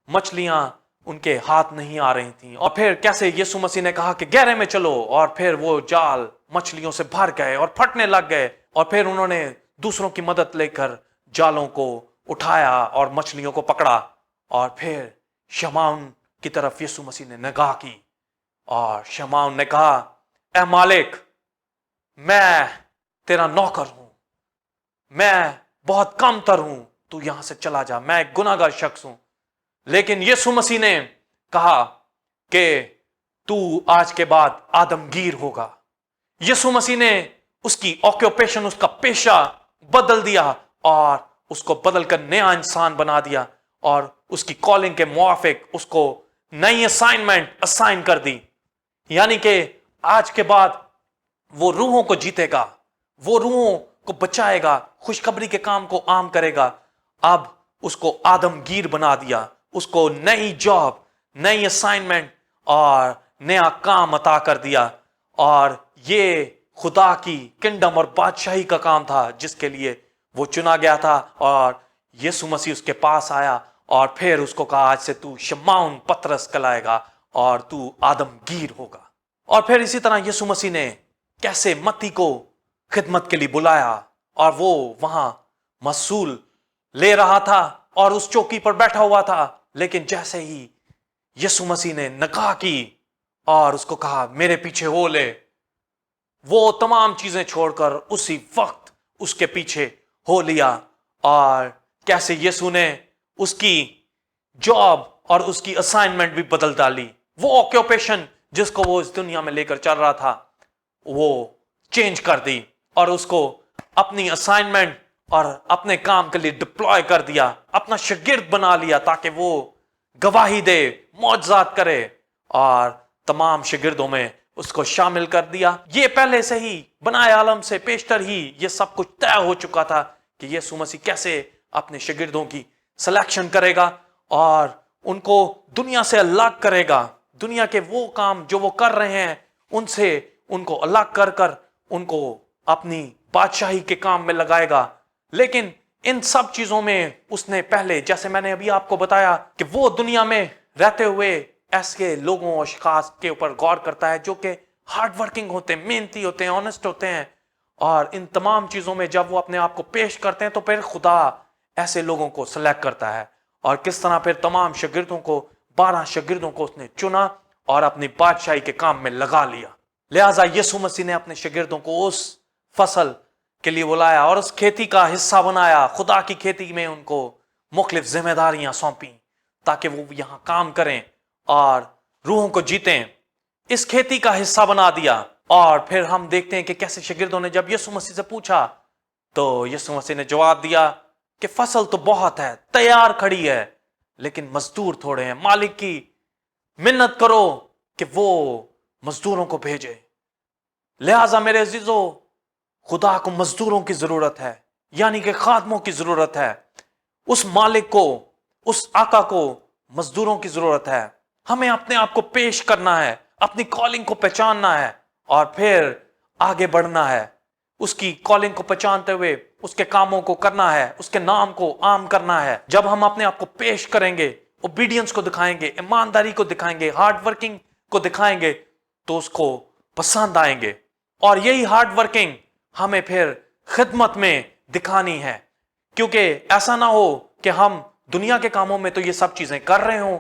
मछलियां उनके हाथ नहीं आ रही थी। और फिर कैसे यीशु मसीह ने कहा कि गहरे में चलो, और फिर वो जाल मछलियों से भर गए और फटने लग गए। और फिर उन्होंने दूसरों की मदद लेकर जालों को उठाया और मछलियों को पकड़ा। और फिर शमाउन की तरफ यीशु मसीह ने निगाह की और शमाउन ने कहा ए मालिक, मैं तेरा नौकर हूं, मैं बहुत कम तर हूं, तू यहां से चला जा, मैं एक गुनाहगार शख्स हूं। लेकिन यीशु मसीह ने कहा कि तू आज के बाद आदमगीर होगा। यीशु मसीह ने उसकी ऑक्यूपेशन, उसका पेशा बदल दिया और उसको बदलकर नया इंसान बना दिया और उसकी कॉलिंग के मुआफिक उसको नई असाइनमेंट असाइन कर दी। यानी कि आज के बाद वो रूहों को जीतेगा, वो रूहों को बचाएगा, खुशखबरी के काम को आम करेगा। अब उसको आदमगीर बना दिया, उसको नई जॉब, नई असाइनमेंट और नया काम अता कर दिया। और ये खुदा की किंगडम और बादशाही का काम था जिसके लिए वो चुना गया था। और यीशु मसीह उसके पास आया और फिर उसको कहा आज से तू शमाउन पतरस कहलाएगा اور تو آدمگیر ہوگا. اور پھر اسی طرح یسوع مسیح نے کیسے متی کو خدمت کے لیے بلایا اور وہ وہاں محصول لے رہا تھا اور اس چوکی پر بیٹھا ہوا تھا، لیکن جیسے ہی یسوع مسیح نے نکاح کی اور اس کو کہا میرے پیچھے ہو لے، وہ تمام چیزیں چھوڑ کر اسی وقت اس کے پیچھے ہو لیا. اور کیسے یسوع نے اس کی جاب اور اس کی اسائنمنٹ بھی بدل ڈالی. وہ آکوپیشن جس کو وہ اس دنیا میں لے کر چل رہا تھا وہ چینج کر دی اور اس کو اپنی اسائنمنٹ اور اپنے کام کے لیے ڈپلوائے کر دیا، اپنا شاگرد بنا لیا تاکہ وہ گواہی دے، معجزات کرے، اور تمام شاگردوں میں اس کو شامل کر دیا. یہ پہلے سے ہی بنائے عالم سے پیشتر ہی یہ سب کچھ طے ہو چکا تھا کہ یسوع مسیح کیسے اپنے شاگردوں کی سلیکشن کرے گا اور ان کو دنیا سے الگ کرے گا. دنیا کے وہ کام جو وہ کر رہے ہیں ان سے ان کو الگ کر کر ان کو اپنی بادشاہی کے کام میں لگائے گا. لیکن ان سب چیزوں میں اس نے پہلے، جیسے میں نے ابھی آپ کو بتایا، کہ وہ دنیا میں رہتے ہوئے ایسے لوگوں اور اشخاص کے اوپر غور کرتا ہے جو کہ ہارڈ ورکنگ ہوتے ہیں، محنتی ہوتے ہیں، آنےسٹ ہوتے ہیں. اور ان تمام چیزوں میں جب وہ اپنے آپ کو پیش کرتے ہیں تو پھر خدا ایسے لوگوں کو سلیکٹ کرتا ہے. اور کس طرح پھر تمام شاگردوں کو، 12 شاگردوں کو اس نے چنا اور اپنی بادشاہی کے کام میں لگا لیا. لہٰذا یسوع مسیح نے اپنے شاگردوں کو اس فصل کے لیے بلایا اور اس کھیتی کا حصہ بنایا. خدا کی کھیتی میں ان کو مختلف ذمہ داریاں سونپیں تاکہ وہ یہاں کام کریں اور روحوں کو جیتیں. اس کھیتی کا حصہ بنا دیا. اور پھر ہم دیکھتے ہیں کہ کیسے شاگردوں نے جب یسوع مسیح سے پوچھا تو یسوع مسیح نے جواب دیا کہ فصل تو بہت ہے، تیار کھڑی ہے، لیکن مزدور تھوڑے ہیں. مالک کی منت کرو کہ وہ مزدوروں کو بھیجے. لہٰذا میرے عزیزو، خدا کو مزدوروں کی ضرورت ہے، یعنی کہ خادموں کی ضرورت ہے. اس مالک کو، اس آقا کو مزدوروں کی ضرورت ہے. ہمیں اپنے آپ کو پیش کرنا ہے، اپنی کالنگ کو پہچاننا ہے اور پھر آگے بڑھنا ہے. اس کی کالنگ کو پہچانتے ہوئے اس کے کاموں کو کرنا ہے، اس کے نام کو عام کرنا ہے. جب ہم اپنے آپ کو پیش کریں گے، اوبیڈینس کو دکھائیں گے، ایمانداری کو دکھائیں گے، ہارڈ ورکنگ کو دکھائیں گے تو اس کو پسند آئیں گے. اور یہی ہارڈ ورکنگ ہمیں پھر خدمت میں دکھانی ہے، کیونکہ ایسا نہ ہو کہ ہم دنیا کے کاموں میں تو یہ سب چیزیں کر رہے ہوں،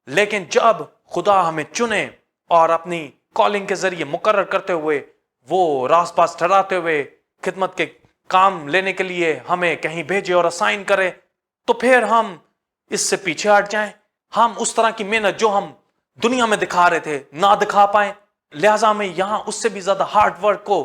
لیکن جب خدا ہمیں چنے اور اپنی کالنگ کے ذریعے مقرر کرتے ہوئے، وہ راست باز ٹھہراتے ہوئے خدمت کے کام لینے کے لیے ہمیں کہیں بھیجے اور اسائن کرے، تو پھر ہم اس سے پیچھے ہٹ جائیں. ہم اس طرح کی محنت جو ہم دنیا میں دکھا رہے تھے نہ دکھا پائیں. لہٰذا ہمیں یہاں اس سے بھی زیادہ ہارڈ ورک کو،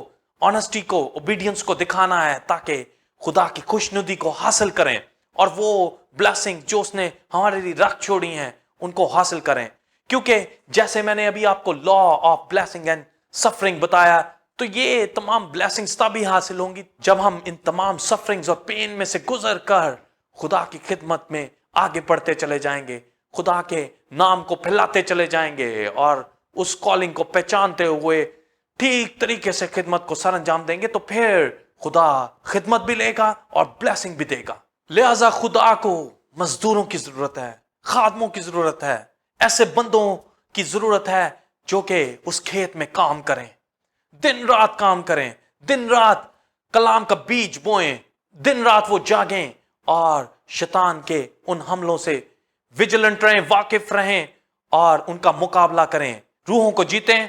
آنےسٹی کو، اوبیڈینس کو دکھانا ہے تاکہ خدا کی خوشنودی کو حاصل کریں اور وہ بلیسنگ جو اس نے ہمارے لیے رکھ چھوڑی ہیں ان کو حاصل کریں. کیونکہ جیسے میں نے ابھی آپ کو law of blessing and suffering بتایا، تو یہ تمام بلیسنگز تبھی حاصل ہوں گی جب ہم ان تمام سفرنگز اور پین میں سے گزر کر خدا کی خدمت میں آگے بڑھتے چلے جائیں گے، خدا کے نام کو پھیلاتے چلے جائیں گے اور اس کالنگ کو پہچانتے ہوئے ٹھیک طریقے سے خدمت کو سر انجام دیں گے. تو پھر خدا خدمت بھی لے گا اور بلیسنگ بھی دے گا. لہذا خدا کو مزدوروں کی ضرورت ہے، خادموں کی ضرورت ہے، ایسے بندوں کی ضرورت ہے جو کہ اس کھیت میں کام کریں، دن رات کام کریں، دن رات کلام کا بیج بوئیں، دن رات وہ جاگیں اور شیطان کے ان حملوں سے ویجیلنٹ رہیں، واقف رہیں اور ان کا مقابلہ کریں، روحوں کو جیتیں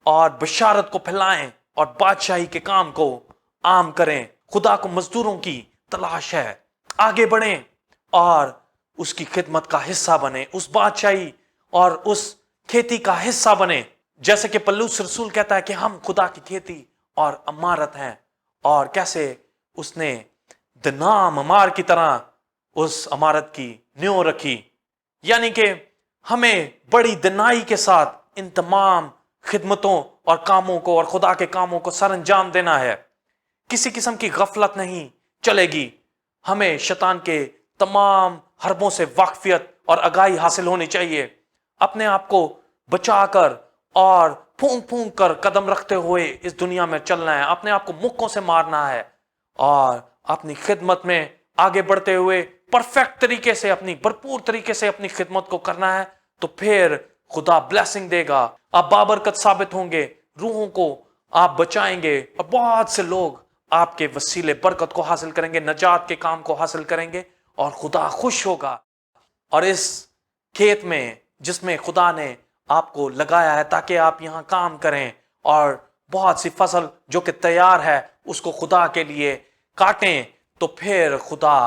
اور بشارت کو پھیلائیں اور بادشاہی کے کام کو عام کریں. خدا کو مزدوروں کی تلاش ہے. آگے بڑھیں اور اس کی خدمت کا حصہ بنیں، اس بادشاہی اور اس کھیتی کا حصہ بنیں. جیسے کہ پولس رسول کہتا ہے کہ ہم خدا کی کھیتی اور امارت ہیں، اور کیسے اس نے دنام امار کی طرح اس امارت کی نیو رکھی. یعنی کہ ہمیں بڑی دنائی کے ساتھ ان تمام خدمتوں اور کاموں کو اور خدا کے کاموں کو سر انجام دینا ہے. کسی قسم کی غفلت نہیں چلے گی. ہمیں شیطان کے تمام حربوں سے واقفیت اور آگاہی حاصل ہونی چاہیے. اپنے آپ کو بچا کر اور پھونک پھونک کر قدم رکھتے ہوئے اس دنیا میں چلنا ہے. اپنے آپ کو مکوں سے مارنا ہے اور اپنی خدمت میں آگے بڑھتے ہوئے پرفیکٹ طریقے سے، اپنی بھرپور طریقے سے اپنی خدمت کو کرنا ہے. تو پھر خدا بلیسنگ دے گا, آپ بابرکت ثابت ہوں گے, روحوں کو آپ بچائیں گے, اور بہت سے لوگ آپ کے وسیلے برکت کو حاصل کریں گے, نجات کے کام کو حاصل کریں گے, اور خدا خوش ہوگا. اور اس کھیت میں جس میں خدا نے آپ کو لگایا ہے تاکہ آپ یہاں کام کریں, اور بہت سی فصل جو کہ تیار ہے اس کو خدا کے لیے کاٹیں, تو پھر خدا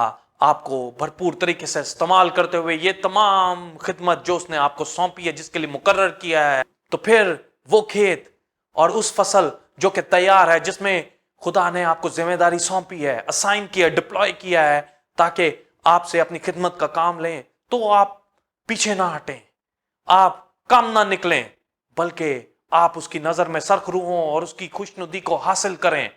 آپ کو بھرپور طریقے سے استعمال کرتے ہوئے یہ تمام خدمت جو اس نے آپ کو سونپی ہے, جس کے لیے مقرر کیا ہے, تو پھر وہ کھیت اور اس فصل جو کہ تیار ہے, جس میں خدا نے آپ کو ذمہ داری سونپی ہے, اسائن کیا, ڈپلوائے کیا ہے تاکہ آپ سے اپنی خدمت کا کام لیں, تو آپ پیچھے نہ ہٹیں, آپ کم نہ نکلیں, بلکہ آپ اس کی نظر میں سرخرو ہوں اور اس کی خوشنودی کو حاصل کریں,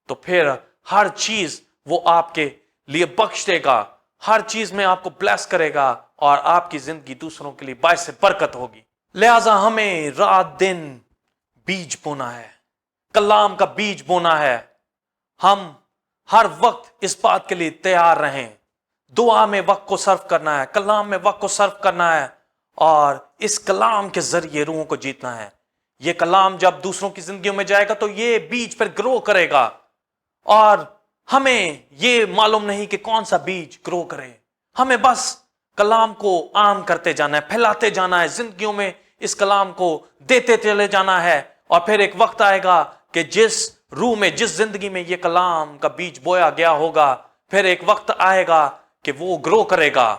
تو پھر ہر چیز وہ آپ کے لیے بخش دے گا, ہر چیز میں آپ کو بلیس کرے گا, اور آپ کی زندگی دوسروں کے لیے باعث برکت ہوگی. لہذا ہمیں رات دن بیج بونا ہے, کلام کا بیج بونا ہے. ہم ہر وقت اس بات کے لیے تیار رہیں, دعا میں وقت کو صرف کرنا ہے, کلام میں وقت کو صرف کرنا ہے, اور اس کلام کے ذریعے روحوں کو جیتنا ہے. یہ کلام جب دوسروں کی زندگیوں میں جائے گا تو یہ بیج پر گرو کرے گا, اور ہمیں یہ معلوم نہیں کہ کون سا بیج گرو کرے, ہمیں بس کلام کو عام کرتے جانا ہے, پھیلاتے جانا ہے, زندگیوں میں اس کلام کو دیتے چلے جانا ہے, اور پھر ایک وقت آئے گا کہ جس روح میں, جس زندگی میں یہ کلام کا بیج بویا گیا ہوگا, پھر ایک وقت آئے گا کہ وہ گرو کرے گا,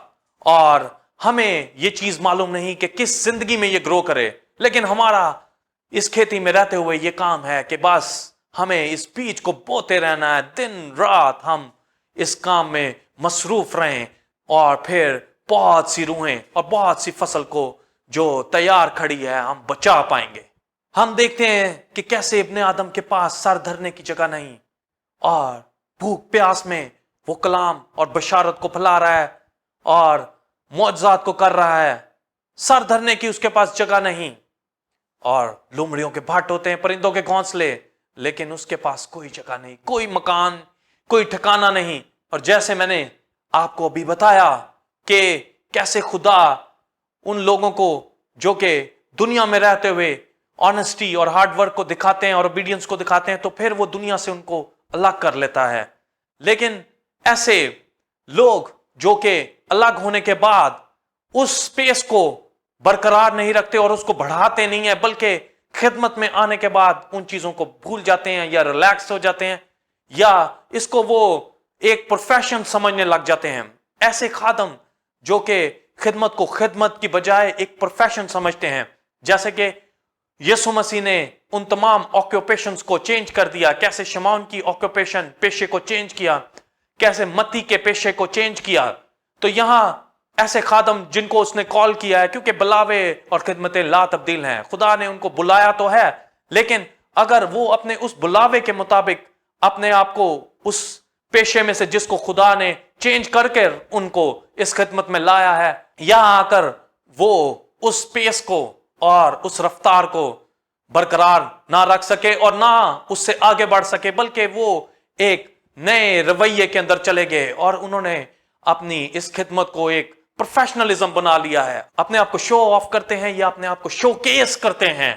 اور ہمیں یہ چیز معلوم نہیں کہ کس زندگی میں یہ گرو کرے, لیکن ہمارا اس کھیتی میں رہتے ہوئے یہ کام ہے کہ بس ہمیں اس بیج کو بوتے رہنا ہے, دن رات ہم اس کام میں مصروف رہیں, اور پھر بہت سی روحیں اور بہت سی فصل کو جو تیار کھڑی ہے ہم بچا پائیں گے. ہم دیکھتے ہیں کہ کیسے ابن آدم کے پاس سر دھرنے کی جگہ نہیں, اور بھوک پیاس میں وہ کلام اور بشارت کو پھیلا رہا ہے اور معجزات کو کر رہا ہے, سر دھرنے کی اس کے پاس جگہ نہیں, اور لومڑیوں کے بھاٹ ہوتے ہیں, پرندوں کے گھونسلے, لیکن اس کے پاس کوئی جگہ نہیں, کوئی مکان, کوئی ٹھکانہ نہیں. اور جیسے میں نے آپ کو ابھی بتایا کہ کیسے خدا ان لوگوں کو جو کہ دنیا میں رہتے ہوئے آنےسٹی اور ہارڈ ورک کو دکھاتے ہیں اور اوبیڈینس کو دکھاتے ہیں, تو پھر وہ دنیا سے ان کو الگ کر لیتا ہے. لیکن ایسے لوگ جو کہ الگ ہونے کے بعد اس سپیس کو برقرار نہیں رکھتے اور اس کو بڑھاتے نہیں ہیں, بلکہ خدمت میں آنے کے بعد ان چیزوں کو بھول جاتے ہیں, یا ریلیکس ہو جاتے ہیں, یا اس کو وہ ایک پروفیشن سمجھنے لگ جاتے ہیں. ایسے خادم جو کہ خدمت کو خدمت کی بجائے ایک پروفیشن سمجھتے ہیں, جیسے کہ یسوع مسیح نے ان تمام آکوپیشنز کو چینج کر دیا, کیسے شمعون کی آکوپیشن پیشے کو چینج کیا, کیسے متی کے پیشے کو چینج کیا. تو یہاں ایسے خادم جن کو اس نے کال کیا ہے, کیونکہ بلاوے اور خدمتیں لا تبدیل ہیں, خدا نے ان کو بلایا تو ہے, لیکن اگر وہ اپنے اس بلاوے کے مطابق اپنے آپ کو اس پیشے میں سے جس کو خدا نے چینج کر کے ان کو اس خدمت میں لایا ہے, یہاں آ کر وہ اس پیس کو اور اس رفتار کو برقرار نہ رکھ سکے اور نہ اس سے آگے بڑھ سکے, بلکہ وہ ایک نئے رویے کے اندر چلے گئے, اور انہوں نے اپنی اس خدمت کو ایک پروفیشنلزم بنا لیا ہے. اپنے آپ کو شو آف کرتے ہیں یا اپنے آپ کو شو کیس کرتے ہیں,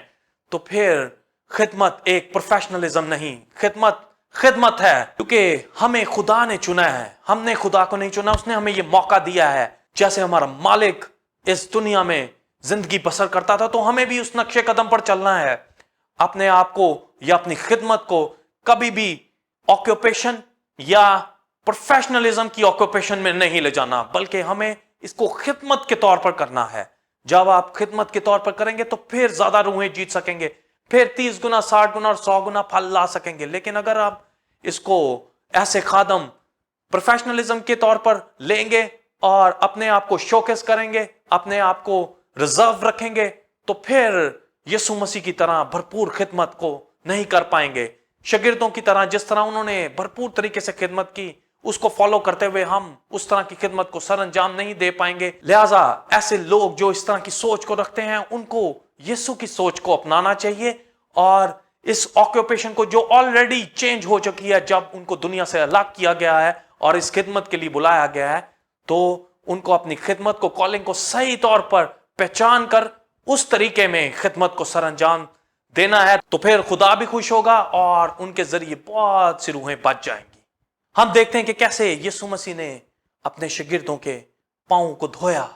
تو پھر خدمت ایک پروفیشنلزم نہیں, خدمت ہے, کیونکہ ہمیں خدا نے چنا ہے, ہم نے خدا کو نہیں چنا, اس نے ہمیں یہ موقع دیا ہے. جیسے ہمارا مالک اس دنیا میں زندگی بسر کرتا تھا, تو ہمیں بھی اس نقشے قدم پر چلنا ہے. اپنے آپ کو یا اپنی خدمت کو کبھی بھی آکوپیشن یا پروفیشنلزم کی آکوپیشن میں نہیں لے جانا, بلکہ ہمیں اس کو خدمت کے طور پر کرنا ہے. جب آپ خدمت کے طور پر کریں گے تو پھر زیادہ روحیں جیت سکیں گے, پھر 30 گنا 60 گنا اور 100 گنا پھل لا سکیں گے. لیکن اگر آپ اس کو ایسے خادم پروفیشنلزم کے طور پر لیں گے اور اپنے آپ کو شوکیس کریں گے, اپنے آپ کو ریزرو رکھیں گے, تو پھر یسوع مسیح کی طرح بھرپور خدمت کو نہیں کر پائیں گے. شاگردوں کی طرح جس طرح انہوں نے بھرپور طریقے سے خدمت کی, اس کو فالو کرتے ہوئے ہم اس طرح کی خدمت کو سر انجام نہیں دے پائیں گے. لہٰذا ایسے لوگ جو اس طرح کی سوچ کو رکھتے ہیں, ان کو یسوع کی سوچ کو اپنانا چاہیے, اور اس آکوپیشن کو جو آلریڈی چینج ہو چکی ہے جب ان کو دنیا سے الگ کیا گیا ہے اور اس خدمت کے لیے بلایا گیا ہے, تو ان کو اپنی خدمت کو, کالنگ کو صحیح طور پر پہچان کر उस तरीके में खिदमत को सर अंजाम देना है, तो फिर खुदा भी खुश होगा और उनके जरिए बहुत सी रूहें बच जाएंगी। हम देखते हैं कि कैसे यीशु मसीह ने अपने शागिर्दों के पांवों को धोया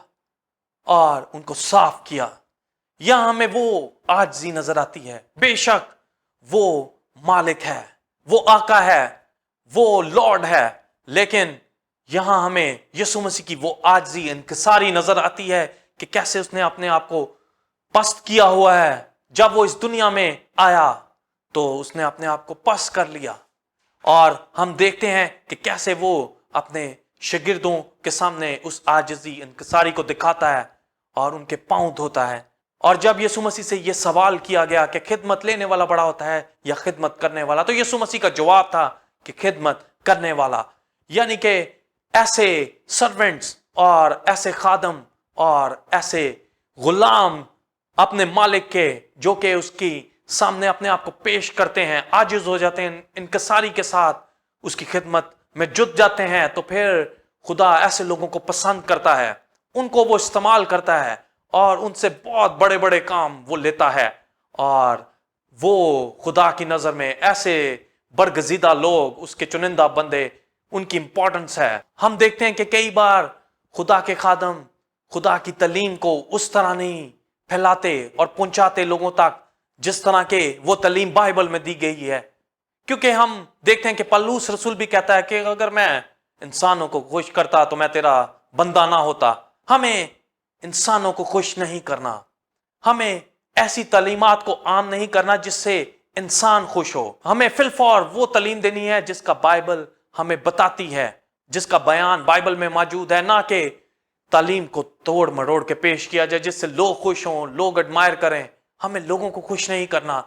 और उनको साफ किया। यहां हमें वो आजिज़ी नजर आती है। बेशक वो मालिक है, वो आका है, वो लॉर्ड है, लेकिन यहां हमें यीशु मसीह की वो आजिज़ी इनकिसारी नजर आती है कि कैसे उसने अपने आप को पस्त किया हुआ है। जब वो इस दुनिया में आया तो उसने अपने आप को पस्त कर लिया, और हम देखते हैं कि कैसे वो अपने शागिर्दों के सामने उस आजिज़ी इनकिसारी को दिखाता है और उनके पांव धोता है। और जब यीशु मसीह से यह सवाल किया गया कि खिदमत लेने वाला बड़ा होता है या खिदमत करने वाला, तो यीशु मसीह का जवाब था कि खिदमत करने वाला। यानी कि ऐसे सर्वेंट्स और ऐसे खादम और ऐसे गुलाम अपने मालिक के, जो कि उसकी सामने अपने आप को पेश करते हैं, आजिज हो जाते हैं, इनकिसारी के साथ उसकी खिदमत में जुट जाते हैं, तो फिर खुदा ऐसे लोगों को पसंद करता है, उनको वो इस्तेमाल करता है और उनसे बहुत बड़े बड़े काम वो लेता है। और वो खुदा की नजर में ऐसे बरगजीदा लोग, उसके चुनिंदा बंदे, उनकी इंपॉर्टेंस है। हम देखते हैं कि कई बार खुदा के खादम खुदा की तालीम को उस तरह नहीं फैलाते और पहुंचाते लोगों तक जिस तरह के वो तालीम बाइबल में दी गई है, क्योंकि हम देखते हैं कि पौलुस रसूल भी कहता है कि अगर मैं इंसानों को खुश करता तो मैं तेरा बंदा ना होता। हमें इंसानों को खुश नहीं करना, हमें ऐसी तालीमात को आम नहीं करना जिससे इंसान खुश हो। हमें फिलफौर वो तालीम देनी है जिसका बाइबल हमें बताती है, जिसका बयान बाइबल में मौजूद है, ना कि तालीम को तोड़ मरोड़ के पेश किया जाए जिससे लोग खुश हों, लोग एडमायर करें। हमें लोगों को खुश नहीं करना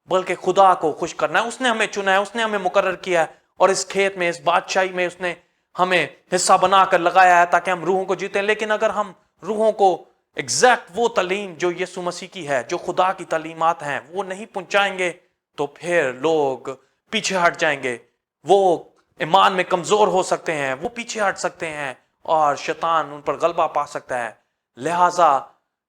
बल्कि खुदा को खुश करना है। उसने हमें चुना है, उसने हमें मुकर्रर किया है और इस खेत में, इस बादशाही में उसने हमें हिस्सा बनाकर लगाया है ताकि हम रूहों को जीतें। लेकिन अगर हम रूहों को एग्जैक्ट वो तालीम जो यीशु मसीह की है, जो खुदा की तालीमात हैं, वो नहीं पहुंचाएंगे तो फिर लोग पीछे हट जाएंगे, वो ईमान में कमजोर हो सकते हैं, वो पीछे हट सकते हैं और शैतान उन पर गलबा पा सकता है। लिहाजा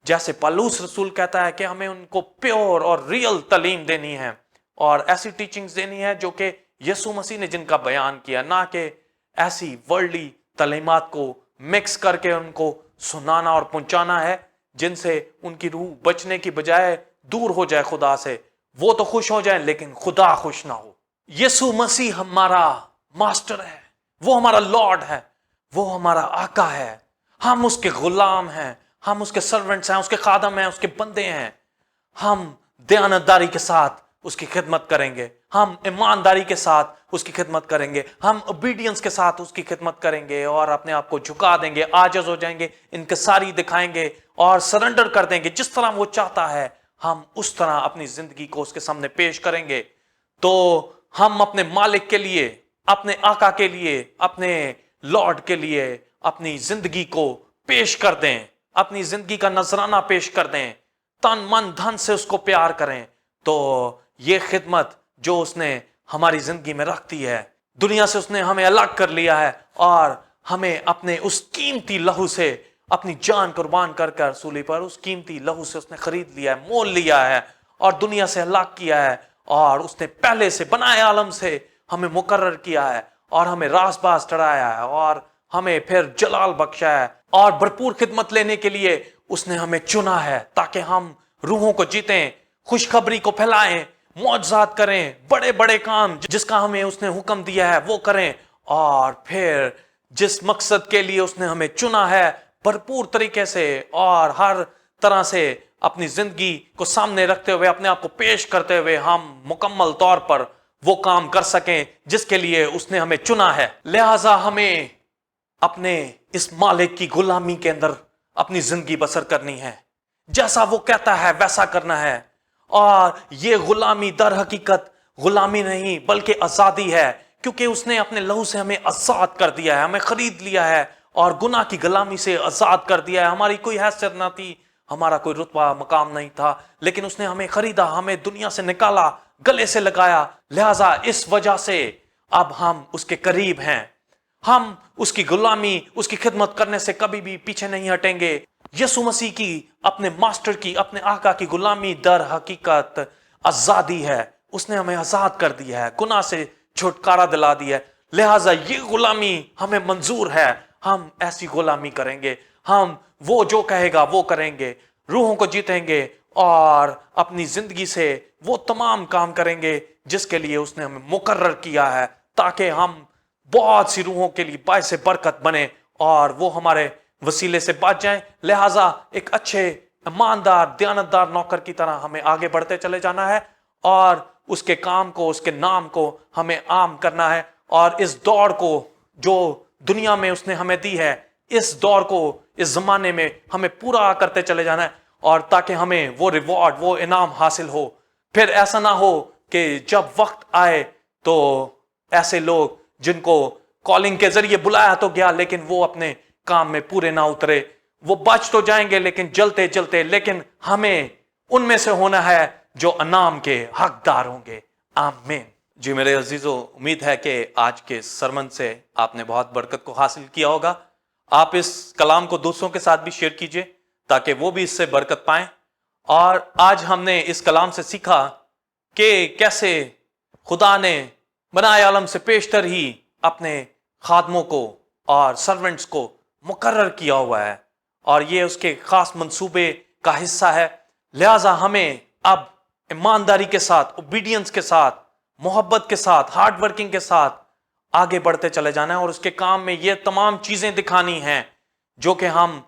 जैसे पौलुस रसूल कहता है कि हमें उनको प्योर और रियल तालीम देनी है और ऐसी टीचिंग्स देनी है जो कि यीशु मसीह ने जिनका बयान किया, ना कि ऐसी वर्ल्डली तालीमात को मिक्स करके उनको सुनाना और पहुंचाना है जिनसे उनकी रूह बचने की बजाय दूर हो जाए खुदा से। वो तो खुश हो जाए लेकिन खुदा खुश ना हो। यीशु मसीह हमारा मास्टर है, वो हमारा लॉर्ड है, वो हमारा आका है, हम उसके गुलाम हैं, हम उसके सर्वेंट्स हैं, उसके खादम हैं, उसके बंदे हैं। हम दयानतदारी के साथ उसकी खिदमत करेंगे, हम ईमानदारी के साथ उसकी खिदमत करेंगे, हम ओबीडियंस के साथ उसकी खिदमत करेंगे और अपने आप को झुका देंगे, आजिज़ हो जाएंगे, इनकिसारी दिखाएंगे और सरेंडर कर देंगे। जिस तरह वो चाहता है हम उस तरह अपनी जिंदगी को उसके सामने पेश करेंगे। तो हम अपने मालिक के लिए, अपने आका के लिए, अपने लॉर्ड के लिए अपनी जिंदगी को पेश कर दें, अपनी जिंदगी का नजराना पेश कर दें, तन मन धन से उसको प्यार करें। तो ये खिदमत जो उसने हमारी जिंदगी में रख दी है, दुनिया से उसने हमें अलग कर लिया है और हमें अपने उस कीमती लहू से, अपनी जान कुर्बान कर कर सूली पर उस कीमती लहू से उसने खरीद लिया है, मोल लिया है और दुनिया से अलग किया है। और उसने पहले से बनाए आलम से हमें मुकर्रर किया है और हमें रासबाज चढ़ाया है और हमें फिर जलाल बख्शा है और भरपूर खिदमत लेने के लिए उसने हमें चुना है ताकि हम रूहों को जीतें, खुशखबरी को फैलाएं, मौजज़ात करें, बड़े बड़े काम जिसका हमें उसने हुक्म दिया है वो करें। और फिर जिस मकसद के लिए उसने हमें चुना है भरपूर तरीके से और हर तरह से अपनी जिंदगी को सामने रखते हुए, अपने आप को पेश करते हुए हम मुकम्मल तौर पर वो काम कर सकें जिसके लिए उसने हमें चुना है। लिहाजा हमें अपने इस मालिक की गुलामी के अंदर अपनी जिंदगी बसर करनी है, जैसा वो कहता है वैसा करना है। और ये गुलामी दर हकीकत गुलामी नहीं बल्कि आजादी है, क्योंकि उसने अपने लहू से हमें आजाद कर दिया है, हमें खरीद लिया है और गुनाह की गुलामी से आजाद कर दिया है। हमारी कोई हैसियत ना थी, हमारा कोई रुतबा मकाम नहीं था, लेकिन उसने हमें खरीदा, हमें दुनिया से निकाला, गले से लगाया। लिहाजा इस वजह से अब हम उसके करीब हैं, हम उसकी गुलामी, उसकी खिदमत करने से कभी भी पीछे नहीं हटेंगे। यसु मसीह की, अपने मास्टर की, अपने आका की गुलामी दर हकीकत आजादी है। उसने हमें आजाद कर दिया है, गुनाह से छुटकारा दिला दिया है। लिहाजा ये गुलामी हमें मंजूर है, हम ऐसी गुलामी करेंगे। हम वो जो कहेगा वो करेंगे, रूहों को जीतेंगे और अपनी जिंदगी से वो तमाम काम करेंगे जिसके लिए उसने हमें मुकर्रर किया है, ताकि हम बहुत सी रूहों के लिए बायसे बरकत बने और वो हमारे वसीले से बच जाएं। लिहाजा एक अच्छे ईमानदार दयानतदार नौकर की तरह हमें आगे बढ़ते चले जाना है और उसके काम को, उसके नाम को हमें आम करना है। और इस दौड़ को जो दुनिया में उसने हमें दी है, इस दौड़ को इस जमाने में हमें पूरा करते चले जाना है, और ताकि हमें वो रिवॉर्ड, वो इनाम हासिल हो। फिर ऐसा ना हो कि जब वक्त आए तो ऐसे लोग जिनको कॉलिंग के जरिए बुलाया तो गया, लेकिन वो अपने काम में पूरे ना उतरे, वो बच तो जाएंगे लेकिन जलते जलते। लेकिन हमें उनमें से होना है जो इनाम के हकदार होंगे। आमीन। जी मेरे अजीजों, उम्मीद है कि आज के सरमन से आपने बहुत बरकत को हासिल किया होगा। आप इस कलाम को दूसरों के साथ भी शेयर कीजिए ताकि वो भी इससे बरकत पाएं। और आज हमने इस कलाम से सीखा कि कैसे खुदा ने बनाए आलम से पेशतर ही अपने खादमों को और सर्वेंट्स को मुकर्रर किया हुआ है, और ये उसके खास मंसूबे का हिस्सा है। लिहाजा हमें अब ईमानदारी के साथ, ओबीडियंस के साथ, मोहब्बत के साथ, हार्ड वर्किंग के साथ आगे बढ़ते चले जाना है, और उसके काम में ये तमाम चीजें दिखानी हैं जो कि हम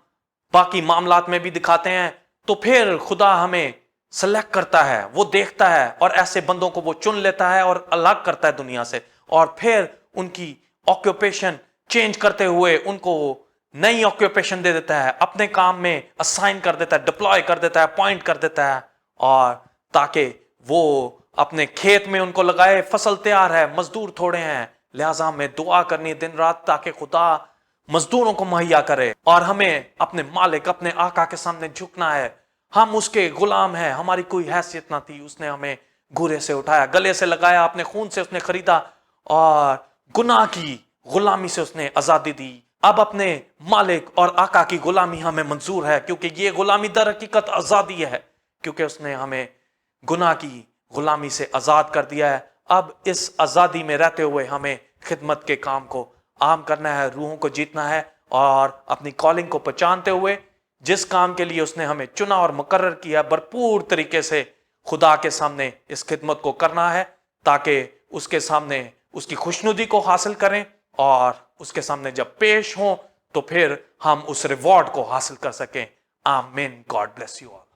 बाकी मामलात में भी दिखाते हैं। तो फिर खुदा हमें सेलेक्ट करता है, वो देखता है और ऐसे बंदों को वो चुन लेता है और अलग करता है दुनिया से, और फिर उनकी ऑक्यूपेशन चेंज करते हुए उनको नई ऑक्यूपेशन दे देता है, अपने काम में असाइन कर देता है, डिप्लॉय कर देता है, अपॉइंट कर देता है, और ताकि वो अपने खेत में उनको लगाए। फसल तैयार है, मजदूर थोड़े हैं, लिहाजा हमें दुआ करनी दिन रात ताकि खुदा मजदूरों को मुहैया करे, और हमें अपने मालिक, अपने आका के सामने झुकना है। हम उसके गुलाम हैं, हमारी कोई हैसियत ना थी, उसने हमें घूरे से उठाया, गले से लगाया, अपने खून से उसने खरीदा और गुनाह की गुलामी से उसने आजादी दी। अब अपने मालिक और आका की गुलामी हमें मंजूर है, क्योंकि ये गुलामी दर हकीकत आजादी है, क्योंकि उसने हमें गुनाह की गुलामी से आजाद कर दिया है। अब इस आजादी में रहते हुए हमें खिदमत के काम को आम करना है, रूहों को जीतना है, और अपनी कॉलिंग को पहचानते हुए जिस काम के लिए उसने हमें चुना और मुकर्रर किया, भरपूर तरीके से खुदा के सामने इस खिदमत को करना है, ताकि उसके सामने उसकी खुशनुदी को हासिल करें, और उसके सामने जब पेश हों तो फिर हम उस रिवॉर्ड को हासिल कर सकें। आमीन। God bless you all.